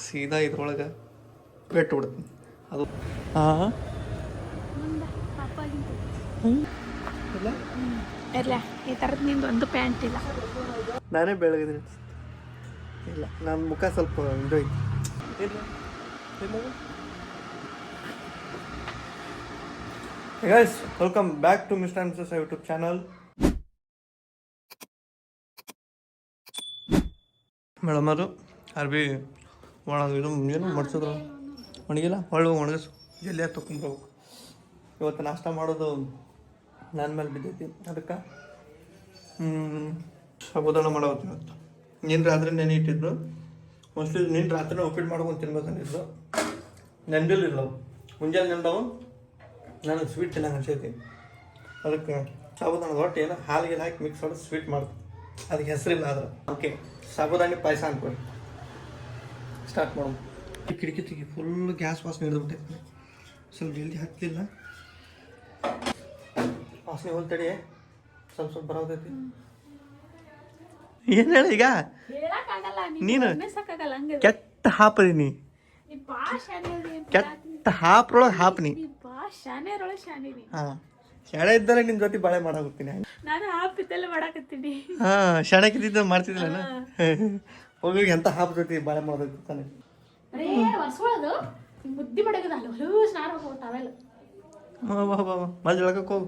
ಸೀದಾ ಇದ್ರೊಳಗೆ ಬಿಟ್ಟು ಬಿಡ್ತೀನಿ ಅದು. ಹಾಂ ಇಲ್ಲ ಇಲ್ಲ, ಈ ಥರದ್ದು ನಿಂದು ಒಂದು ಪ್ಯಾಂಟ್ ಇಲ್ಲ. ನಾನೇ ಬೆಳಗಿದ್ದೀನಿ. ಇಲ್ಲ, ನನ್ನ ಮುಖ ಸ್ವಲ್ಪ ಇದು ಐತಿ. Guys, welcome back to mister and missus YouTube channel. Madam ಅವರು ಅರ್ಬಿ ಇದು ಏನು ಮಡ್ಸಿದ್ರು ಒಣಗಿಲ್ಲ, ಹೊಳ್ಳು ಒಣಗಿಸು ಜಲ್ದಿ ತೊಗೊಂಡ್ಬರ್ಬೇಕು. ಇವತ್ತು ನಾಷ್ಟ ಮಾಡೋದು ನನ್ನ ಮೇಲೆ ಬಿದ್ದೈತಿ, ಅದಕ್ಕೆ ಸಾಬುದಾನ ಮಾಡೋದು. ಇವತ್ತು ನೀನು ರಾತ್ರಿ ನೆನೆ ಇಟ್ಟಿದ್ರು. ಮೋಸ್ಟ್ಲಿ ನೀನು ರಾತ್ರಿನ ಉಪ್ಪಿಟ್ಟು ಮಾಡ್ಕೊಂಡು ತಿನ್ಬೇಕಂದಿದ್ರು. ನೆಂದಿಲ್ಲ ಮುಂಜಾನೆ ನೆಂದವು. ನನಗೆ ಸ್ವೀಟ್ ತಿನ್ನಂಗೆ ಅನ್ಸೈತಿ. ಅದಕ್ಕೆ ಸಾಬುದಾನದ ಹೊಟ್ಟೆ ಏನೋ ಹಾಲಿಗೆ ಹಾಕಿ ಮಿಕ್ಸ್ ಮಾಡಿ ಸ್ವೀಟ್ ಮಾಡ್ತೀನಿ. ಅದಕ್ಕೆ ಹೆಸರಿಲ್ಲ ಆದ್ರೆ. ಓಕೆ, ಸಾಬುದಾನಿ ಪಾಯಸ ಅನ್ಕೊಳ್ಳಿ. ಸ್ಟಾರ್ಟ್ ಮಾಡೋದು. ಕಿಟಕಿ ತೆಗಿ, ಫುಲ್ ಗ್ಯಾಸ್ ವಾಸನೆ ಹಿಡಿದ್ಬಿಟ್ಟೈತಿ. ಸ್ವಲ್ಪ ಜಲ್ದಿ ಹತ್ತಲಿಲ್ಲ, ವಾಸನೆ ಹೋಲ್ತಡಿ ಸ್ವಲ್ಪ ಸ್ವಲ್ಪ ಬರೋದೈತಿ. ಏನು ಹೇಳ ಈಗ ನೀನು ಕೆಟ್ಟ ಹಾಪದೀನಿ, ಕೆಟ್ಟ ಹಾಪ್ರೊಳಗೆ ಹಾಪ್ನಿ. ಹಾಂ, ಶಾಣೆ ಇದ್ದರೆ ನಿನ್ನ ಜೊತೆ ಬಾಳೆ ಮಾಡಾಕತ್ತೀನಿ. ನಾನು ಹಾಪಿದ್ದೆಲ್ಲ ಮಾಡಾಕತ್ತೀನಿ. ಹಾಂ, ಶಾಣಕ್ಕಿದ್ದ ಮಾಡ್ತಿದ್ದಿಲ್ಲ. ಹೋಗಿ ಎಂತ ಹಾಪ್ ಜೊತೆ ಬಾಳೆ ಮಾಡೋದಕ್ಕೆ ತಾನೆ. ಮುದ್ದಿ ಮಾಡಕದಲ್ಲ ಸ್ನಾನ ಹೋಗ್ತಾವೆಲ್ಲ. ಮಜ್ ಒಳಗಕ್ಕೆ ಹೋಗು.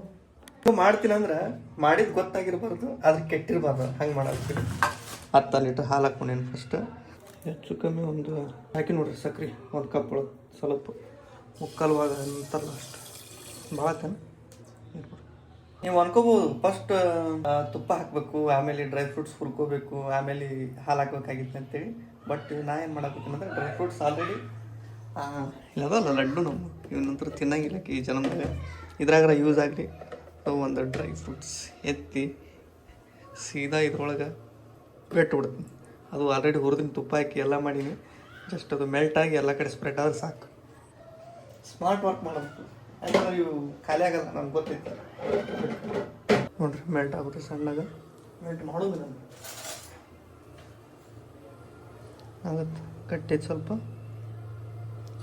ಮಾಡ್ತೀನಿ ಅಂದ್ರೆ ಮಾಡಿದ್ದು ಗೊತ್ತಾಗಿರ್ಬಾರ್ದು, ಆದ್ರೆ ಕೆಟ್ಟಿರ್ಬಾರ್ದು. ಹಂಗೆ ಮಾಡಾಕ್ತೀನಿ. 10 ಲೀಟ್ರ್ ಹಾಲು ಹಾಕ್ಕೊಂಡೇನು ಫಸ್ಟ್. ಹೆಚ್ಚು ಕಮ್ಮಿ ಒಂದು ಹಾಕಿ ನೋಡ್ರಿ ಸಕ್ರೆ, ಒಂದು ಕಪ್ ಒಳಗೆ ಸ್ವಲ್ಪ ಮುಕ್ಕಾಲ್ವಾಗ ಅಂತಾರಲ್ಲ ಅಷ್ಟು ಭಾಳ ತಾನೆ. ನೀವು ಅನ್ಕೋಬೋದು ಫಸ್ಟ್ ತುಪ್ಪ ಹಾಕಬೇಕು, ಆಮೇಲೆ ಡ್ರೈ ಫ್ರೂಟ್ಸ್ ಹುರ್ಕೋಬೇಕು, ಆಮೇಲೆ ಹಾಲು ಹಾಕ್ಬೇಕಾಗಿತ್ತು ಅಂತೇಳಿ. ಬಟ್ ನಾ ಏನು ಮಾಡಾಕತ್ತೀನಿ ಅಂದ್ರೆ ಡ್ರೈ ಫ್ರೂಟ್ಸ್ ಆಲ್ರೆಡಿ ಇಲ್ಲದಲ್ಲ ಲಡ್ಡು. ನಾವು ಇವನಂತರ ತಿನ್ನಂಗಿಲ್ಲ ಈ ಜನದಾಗ. ಇದ್ರಾಗ ಯೂಸ್ ಆಗಲಿ. ಒಂದು ಡ್ರೈ ಫ್ರೂಟ್ಸ್ ಎತ್ತಿ ಸೀದಾ ಇದ್ರೊಳಗೆ ಬಿಟ್ಟು ಬಿಡ್ತೀನಿ. ಅದು ಆಲ್ರೆಡಿ ಹುರಿದಿನ ತುಪ್ಪ ಹಾಕಿ ಎಲ್ಲ ಮಾಡೀನಿ. ಜಸ್ಟ್ ಅದು ಮೆಲ್ಟಾಗಿ ಎಲ್ಲ ಕಡೆ ಸ್ಪ್ರೆಡ್ ಆದ್ರೆ ಸಾಕು. ಸ್ಮಾರ್ಟ್ ವರ್ಕ್ ಮಾಡಬೇಕು, ಯಾಕಂದ್ರೆ ಇವು ಖಾಲಿ ಆಗಲ್ಲ, ನಮ್ಗೆ ಗೊತ್ತೈತೆ ನೋಡ್ರಿ. ಮೆಲ್ಟ್ ಆಗ್ಬಿಟ್ರೆ ಸಣ್ಣಗೆ ಮೆಲ್ಟ್ ಮಾಡೋದು ನಾನು ಆಗತ್ತೆ. ಕಟ್ಟೈತೆ ಸ್ವಲ್ಪ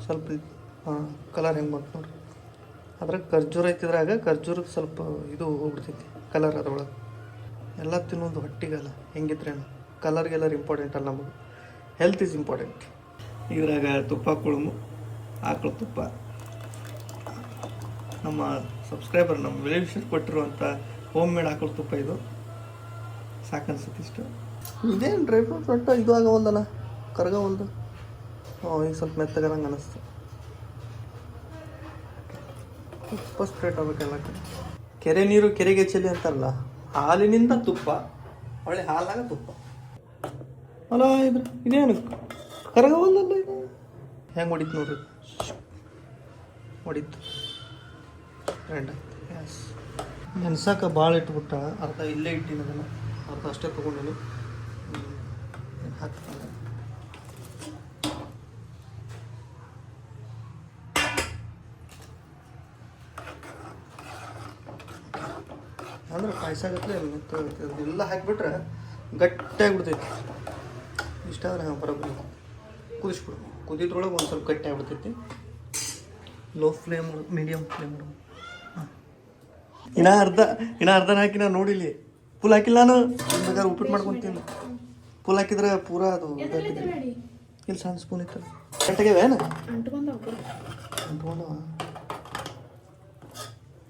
ಸ್ವಲ್ಪ ಕಲರ್ ಹೆಂಗೆ ಬಂತು ನೋಡ್ರಿ. ಅದ್ರಾಗ ಖರ್ಜೂರ ಐತಿದ್ರಾಗ ಖರ್ಜೂರಕ್ಕೆ ಸ್ವಲ್ಪ ಇದು ಹೋಗ್ಬಿಡ್ತೈತಿ ಕಲರ್. ಅದ್ರೊಳಗೆ ಎಲ್ಲ ತಿನ್ನೋದು ಹೊಟ್ಟಿಗಲ್ಲ, ಹೆಂಗಿದ್ರೇನು ಕಲರ್ಗೆಲ್ಲರ್ ಇಂಪಾರ್ಟೆಂಟ್ ಅಲ್ಲ. ನಮಗೆ ಹೆಲ್ತ್ ಈಸ್ ಇಂಪಾರ್ಟೆಂಟ್. ಇದ್ರಾಗ ತುಪ್ಪ ಕುಳುಮು, ಆಕಳು ತುಪ್ಪ. ನಮ್ಮ ಸಬ್ಸ್ಕ್ರೈಬರ್ ನಮ್ಮ ರಿಲೇಷನ್ ಕೊಟ್ಟಿರುವಂಥ ಹೋಮ್ ಮೇಡ್ ಆಕಳು ತುಪ್ಪ. ಇದು ಸಾಕನ್ಸುತ್ತೆ ಇಷ್ಟು. ಇದೇನು ಡ್ರೈ ಫ್ರೂಟ್ಸ್ ಒಟ್ಟು ಇದು ಆಗವಲ್ದಲ್ಲ, ಕರಗವಲ್ದು. ಈಗ ಸ್ವಲ್ಪ ಮೆತ್ತಗದಂಗೆ ಅನ್ನಿಸ್ತು. ತುಪ್ಪ ಸ್ಪ್ರೆಡ್ ಆಗ್ಬೇಕೆಲ್ಲ ಕಡೆ. ಕೆರೆ ನೀರು ಕೆರೆಗೆ ಚೆಲ್ಲಿ ಅಂತಾರಲ್ಲ, ಹಾಲಿನಿಂದ ತುಪ್ಪ, ಒಳ್ಳೆ ಹಾಲಾಗ ತುಪ್ಪ ಅಲ್ಲ. ಇದೇನು ಕರಗವಲ್ಲಲ್ಲ ಇದು. ಹೆಂಗೆ ಹೊಡಿತು ನೋಡ್ರಿ, ಹೊಡಿತು ಫ್ರೆಂಡ್. ಎಸ್, ನೆನ್ಸಕ್ಕೆ ಭಾಳ ಇಟ್ಬಿಟ್ಟ. ಅರ್ಧ ಇಲ್ಲೇ ಇಟ್ಟಿನ, ಅದನ್ನು ಅರ್ಧ ಅಷ್ಟೇ ತೊಗೊಂಡಿನಿ. ಹಾಕ್ತಾನೆ ಅಂದ್ರೆ ಪಾಯಸ ಆಗತ್ತೆ. ಎಲ್ಲ ಹಾಕಿಬಿಟ್ರೆ ಗಟ್ಟಿಯಾಗಿಬಿಡ್ತೈತಿ. ಇಷ್ಟ ಆದ್ರೆ ಬರೋಬ್ಬರಿ ಕುದಿಸ್ಬಿಡು. ಕುದಿದ್ರೊಳಗೆ ಒಂದು ಸ್ವಲ್ಪ ಗಟ್ಟಿ ಆಗಿಬಿಡ್ತೈತಿ. Low flame, medium flame. ಹಾಂ, ಇನ್ನೂ ಅರ್ಧನ ಹಾಕಿ ನಾನು ನೋಡಿಲಿ. ಫುಲ್ ಹಾಕಿಲ್ಲ ನಾನು. ಬೇಕಾದ್ರೆ ಉಪ್ಪಿಟ್ಟು ಮಾಡ್ಕೊತೀನಿ. ಫುಲ್ ಹಾಕಿದ್ರೆ ಪೂರಾ ಅದು ಇಲ್ಲಿ ಸಣ್ಣ ಸ್ಪೂನ್ ಇತ್ತು. ಗಟ್ಟಿಯಾಗ್ಯಾವೇನು? ಅಂಟ್ಕೊಂಡವ.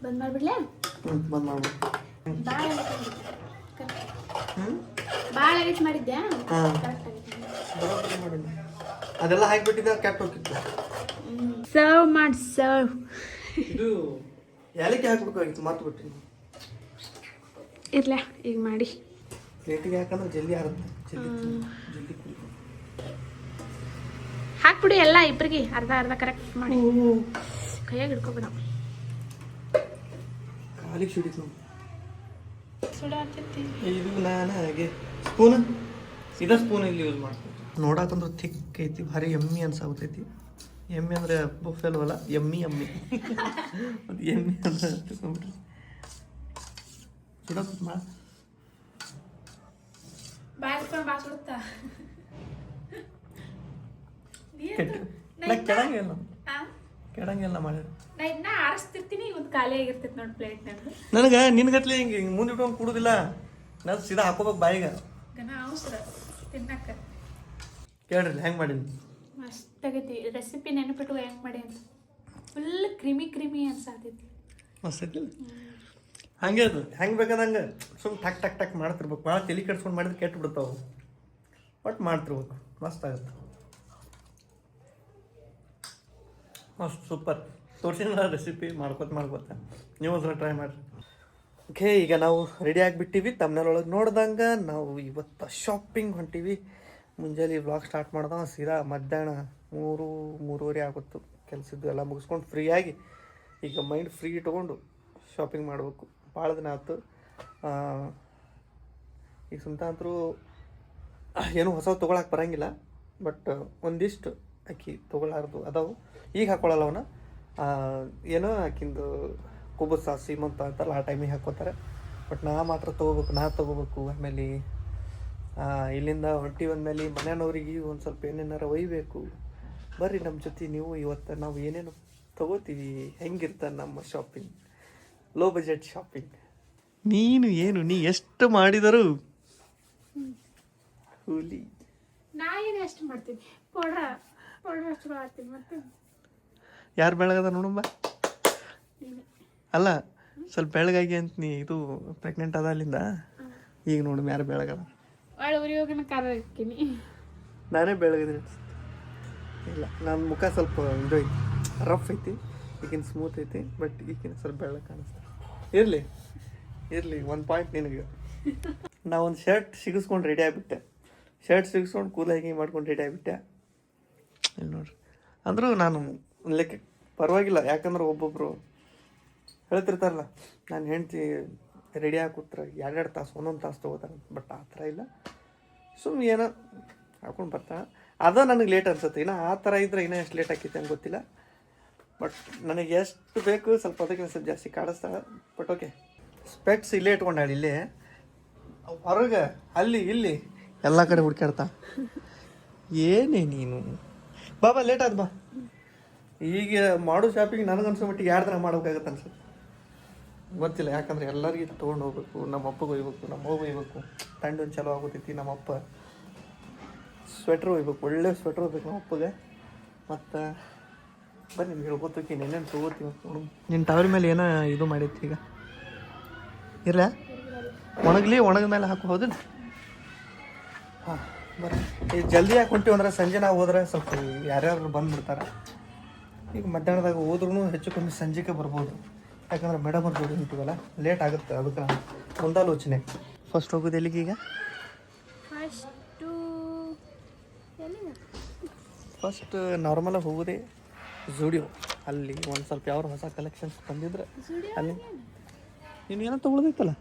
ಬಂದ್ ಮಾಡಿಬಿಡ್ಲೇ? ಬಂದ್ ಮಾಡ್ಬಿಡು. ಭಾಳ ಆಗೈತೆ ಮಾಡಿದ್ದೆ. ಅದೆಲ್ಲ ಹಾಕಿಬಿಟ್ಟಿದ್ದೆ, ಕೆಟ್ಟ ಹೋಗಿತ್ತು. ಸರ್ವ್ ಮಾಡಿ ಸರ್ವ್. ಇದು ಏಲಕ್ಕಿ ಹಾಕ್ಬೇಕಾಗಿತ್ತು, ಮರ್ತು ಬಿಟ್ಟಿನಿ. ಇರ್ಲ ಈಗ ಮಾಡಿ ಪ್ಲೇಟಿಗೆ ಹಾಕಂದ್ರೆ ಜಲ್ದಿ ಆರುತ್ತೆ. ಜಲ್ದಿ ಕುಡಿ. ಹಾಕ್ಬಿಡಿ ಎಲ್ಲ ಇಬ್ಬರಿಗೆ ಅರ್ಧ ಅರ್ಧ ಕರೆಕ್ಟ್ ಮಾಡಿ. ಕೈಯಾಗ ಹಿಡ್ಕೊಬೇಡ, ಕಾಲಿಗೆ ಸಿಡಿತು ನಾವು. ಸುಡಾತೈತಿ ಇದು. ನಾನು ಹಾಗೆ ಸ್ಪೂನ್, ಇದೇ ಸ್ಪೂನ್ ಇಲ್ಲಿ ಯೂಸ್ ಮಾಡ್ತೀನಿ. ನೋಡಕ್ಕಂದ್ರೆ ಥಿಕ್ ಐತಿ, ಭಾರಿ ಎಮ್ಮಿ ಅನ್ಸಾಗುತ್ತೈತಿ. ಎಮ್ಮಿ ಅಂದರೆ ಬೊಫೆಲ್ವಲ್ಲ, ಎಮ್ಮಿ ಅದು ಎಮ್ಮಿ ಅಂದ್ರೆ ತಿಳ್ಕೊಂಬಿಟ್ರಿ. ಸುಡಕ್ಕೆ ಮಾಡ ಕೆಟ್ಟ ನಾ ಕೆಡಂಗಿಲ್ಲ ಕೆಡಂಗಿಲ್ಲ ಮಾಡಿ ನಾ ಇದನ್ನ ಆರಿಸ್ತಿರ್ತೀನಿ ಒಂದು ಖಾಲಿ ಆಗಿರ್ತೈತಿ ನೋಡಿ ಪ್ಲೇಟ್ ನಂದು ನನಗೆ ನಿನ್ಗತ್ಲೆ ಹಿಂಗೆ ಮುಂದೆ ಇಟ್ಕೊಂಡು ಕುಡುದಿಲ್ಲ ನಾನು ಸೀದಾ ಹಾಕೋಬೇಕು ಬಾಯಿಗೆ ಗನ ಅವಸರ ತಿನ್ನಕ್ಕ ಕೇಳ್ರಿ ಹೆಂಗೆ ಮಾಡೀನಿ ಮಸ್ತ್ ಆಗೈತಿ ರೆಸಿಪಿ ನೆನಪಿಟ್ಟು ಹೆಂಗ್ ಮಾಡಿ ಅಂತ ಫುಲ್ ಕ್ರಿಮಿ ಅನ್ಸಾತೈತಿ ಮಸ್ತ್ ಐತಿಲ್ಲ ಹಂಗೆ ಅದು ಹೆಂಗೆ ಬೇಕಾದಂಗೆ ಸುಮ್ಮನೆ ಟಕ್ ಟಕ್ ಟಕ್ ಮಾಡ್ತಿರ್ಬೇಕು ಭಾಳ ತಲೆ ಕೆಡ್ಸ್ಕೊಂಡು ಮಾಡಿದ್ರೆ ಕೆಟ್ಟು ಬಿಡ್ತಾವೆ ಬಟ್ ಮಾಡ್ತಿರ್ಬೇಕು ಮಸ್ತ್ ಆಗುತ್ತೆ ಮಸ್ತ್ ಸೂಪರ್ ತೋರಿಸಿದ ರೆಸಿಪಿ ಮಾಡ್ಕೋತ ನೀವು ಒಂದ್ಸಲ ಟ್ರೈ ಮಾಡಿರಿ ಓಕೆ ಈಗ ನಾವು ರೆಡಿ ಆಗಿಬಿಟ್ಟಿವಿ ತಮ್ಮನೇರೊಳಗೆ ನೋಡ್ದಂಗೆ ನಾವು ಇವತ್ತು ಶಾಪಿಂಗ್ ಹೊಂಟೀವಿ ಮುಂಜಾನೆ ವ್ಲಾಗ್ ಸ್ಟಾರ್ಟ್ ಮಾಡ್ದ ಸೀದಾ ಮಧ್ಯಾಹ್ನ 3-3:30 ಆಗುತ್ತು ಕೆಲಸದ್ದು ಎಲ್ಲ ಮುಗಿಸ್ಕೊಂಡು ಫ್ರೀಯಾಗಿ ಈಗ ಮೈಂಡ್ ಫ್ರೀ ಇಟ್ಕೊಂಡು ಶಾಪಿಂಗ್ ಮಾಡಬೇಕು ಭಾಳ ದಿನ ಆಯ್ತು ಈಗ ಸುಮ್ತ ಅಂತರೂ ಏನೂ ಹೊಸ ತೊಗೊಳಕ್ಕೆ ಬರೋಂಗಿಲ್ಲ ಬಟ್ ಒಂದಿಷ್ಟು ಆಕಿ ತೊಗೊಳಾರ್ದು ಅದಾವು ಈಗ ಹಾಕ್ಕೊಳ್ಳಲ್ಲ ಅವನ್ನ ಏನೋ ಆಕಿಂದು ಕುಬುಸ ಸೀಮಂತ ಅಂತಲ್ಲ ಆ ಟೈಮಿಗೆ ಹಾಕ್ಕೋತಾರೆ ಬಟ್ ನಾ ಮಾತ್ರ ತೊಗೋಬೇಕು ಆಮೇಲೆ ಇಲ್ಲಿಂದ ಹೊಂಟಿ ಬಂದಮೇಲೆ ಮನೆಯವ್ರಿಗೆ ಒಂದು ಸ್ವಲ್ಪ ಏನೇನಾರ ಒಯ್ಯಬೇಕು ಬರ್ರಿ ನಮ್ಮ ಜೊತೆ ನೀವು ಇವತ್ತು ನಾವು ಏನೇನು ತೊಗೋತೀವಿ ಹೆಂಗಿರ್ತಾನೆ ನಮ್ಮ ಶಾಪಿಂಗ್ ಲೋ ಬಜೆಟ್ ಶಾಪಿಂಗ್ ನೀ ಎಷ್ಟು ಮಾಡಿದರು ಕೂಲಿ ನಾ ಏನು ಎಷ್ಟು ಮಾಡ್ತೀನಿ ಪೌಡ್ರ್ ಅಷ್ಟು ಮಾಡ್ತೀನಿ ಮತ್ತೆ ಯಾರು ಬೆಳಗದ ನೋಡಂಬ ಅಲ್ಲ ಸ್ವಲ್ಪ ಬೆಳಗಾಗಿ ಅಂತ ನೀ ಇದು ಪ್ರೆಗ್ನೆಂಟ್ ಅದ ಅಲ್ಲಿಂದ ಈಗ ನೋಡು ಯಾರು ಬೆಳಗದ ಒಳ್ಳೆ ಉರಿ ಹೋಗಿನ ಖಾರ ಹಾಕ್ತೀನಿ ನಾನೇ ಬೆಳಗದಿನಿ ಇಲ್ಲ ನನ್ನ ಮುಖ ಸ್ವಲ್ಪ ಇದು ಐತಿ ರಫ್ ಐತಿ ಈಗಿನ ಸ್ಮೂತ್ ಐತಿ ಬಟ್ ಈಗಿನ ಸ್ವಲ್ಪ ಬೆಳಗ್ಗೆ ಕಾಣಿಸ್ತಾರೆ ಇರಲಿ ಒಂದು ಪಾಯಿಂಟ್ ನಿನಗೆ ನಾ ಒಂದು ಶರ್ಟ್ ಸಿಗಿಸ್ಕೊಂಡು ರೆಡಿ ಆಗಿಬಿಟ್ಟೆ ಸಿಗಿಸ್ಕೊಂಡು ಕೂದಲಾಗಿ ಮಾಡ್ಕೊಂಡು ರೆಡಿ ಆಗಿಬಿಟ್ಟೆ ಇಲ್ಲಿ ನೋಡ್ರಿ ಅಂದರೂ ನಾನು ಲೆಕ್ಕ ಪರವಾಗಿಲ್ಲ ಯಾಕಂದ್ರೆ ಒಬ್ಬೊಬ್ಬರು ಹೇಳ್ತಿರ್ತಾರಲ್ಲ ನಾನು ಹೆಂಡ್ತಿ ರೆಡಿ ಆಗಿ ಕೂತ್ರೆ 2 ತಾಸು 1 ತಾಸು ತೊಗೋತಾರೆ ಬಟ್ ಆ ಥರ ಇಲ್ಲ ಸುಮ್ಮನೆ ಏನೋ ಹಾಕೊಂಡು ಬರ್ತಾಳೆ ಅದ ನನಗೆ ಲೇಟ್ ಅನ್ಸುತ್ತೆ ಇನ್ನು ಆ ಥರ ಇದ್ರೆ ಇನ್ನೂ ಎಷ್ಟು ಲೇಟ್ ಆಕೈತೆ ಅಂತ ಗೊತ್ತಿಲ್ಲ ಬಟ್ ನನಗೆ ಎಷ್ಟು ಬೇಕು ಸ್ವಲ್ಪ ಅದಕ್ಕಿಂತ ಸ್ವಲ್ಪ ಜಾಸ್ತಿ ಕಾಡಿಸ್ತಾಳೆ ಬಟ್ ಓಕೆ ಸ್ಪೆಕ್ಸ್ ಇಲ್ಲೇ ಇಟ್ಕೊಂಡಾಳೆ ಇಲ್ಲೇ ಹೊರಗೆ ಅಲ್ಲಿ ಇಲ್ಲಿ ಎಲ್ಲ ಕಡೆ ಹುಡ್ಕಾಡ್ತಾ ಏನೇ ನೀನು ಬಾಬಾ ಲೇಟ್ ಆದ ಬಾ ಈಗ ಮಾಡೋ ಶಾಪಿಂಗ್ ನನಗನ್ಸೋ ಮಟ್ಟಿಗೆ 2 ದಿನ ಮಾಡ್ಬೇಕಾಗತ್ತೆ ಅನ್ಸುತ್ತೆ ಗೊತ್ತಿಲ್ಲ ಯಾಕಂದ್ರೆ ಎಲ್ಲರಿಗೂ ತೊಗೊಂಡು ಹೋಗ್ಬೇಕು ನಮ್ಮ ಅಪ್ಪಗೆ ಒಯ್ಬೇಕು ನಮ್ಮ ಅವ್ವ ಒಯ್ಬೇಕು ತಂಡೊಂದು ಚಲೋ ಆಗೋತೈತಿ ನಮ್ಮ ಅಪ್ಪ ಸ್ವೆಟ್ರ್ ಒಯ್ಬೇಕು ಒಳ್ಳೆ ಸ್ವೆಟ್ರ್ ಹೋಗ್ಬೇಕು ನಮ್ಮ ಅಪ್ಪಗೆ ಮತ್ತು ಬನ್ನಿ ನಿಮ್ಗೆ ಹೇಳ್ಕೊತೀವಿ ಏನೇನು ತೊಗೋತೀವಿ ನೋಡು ನಿನ್ನ ಟವರ್ ಮೇಲೆ ಏನೋ ಇದು ಮಾಡೈತಿ ಈಗ ಇರಲ್ಲ ಒಣಗಿದ ಮೇಲೆ ಹಾಕೋ ಹೌದಿಲ್ಲ ಹಾಂ ಬರ್ರಿ ಈಗ ಜಲ್ದಿ ಯಾಕೆ ಹೊಂಟಿವಿ ಅಂದ್ರೆ ಸಂಜೆ ನಾವು ಹೋದ್ರೆ ಸ್ವಲ್ಪ ಯಾರ್ಯಾರು ಬಂದುಬಿಡ್ತಾರೆ ಈಗ ಮಧ್ಯಾಹ್ನದಾಗ ಹೋದ್ರೂ ಹೆಚ್ಚು ಕಮ್ಮಿ ಸಂಜೆಗೆ ಬರ್ಬೋದು ಯಾಕಂದ್ರೆ ಮೇಡಮ್ ಅವ್ರ ಜೋಡಿ ಹೊಂಟಿವಲ್ಲ ಲೇಟ್ ಆಗುತ್ತೆ ಅದಕ್ಕೆ ಮುಂದಾಲೋಚನೆ ಫಸ್ಟ್ ಹೋಗೋದು ಎಲ್ಲಿಗೆ ಈಗ ಫಸ್ಟ್ ನಾರ್ಮಲಾಗಿ ಹೋಗೋದೇ ಝುಡಿಯೋ ಅಲ್ಲಿ ಒಂದು ಸ್ವಲ್ಪ ಯಾವ ಹೊಸ ಕಲೆಕ್ಷನ್ಸ್ ಬಂದಿದ್ರೆ ಅಲ್ಲಿ ನೀನು ಏನೋ ತೊಗೊಳೋದೈತಲ್ಲ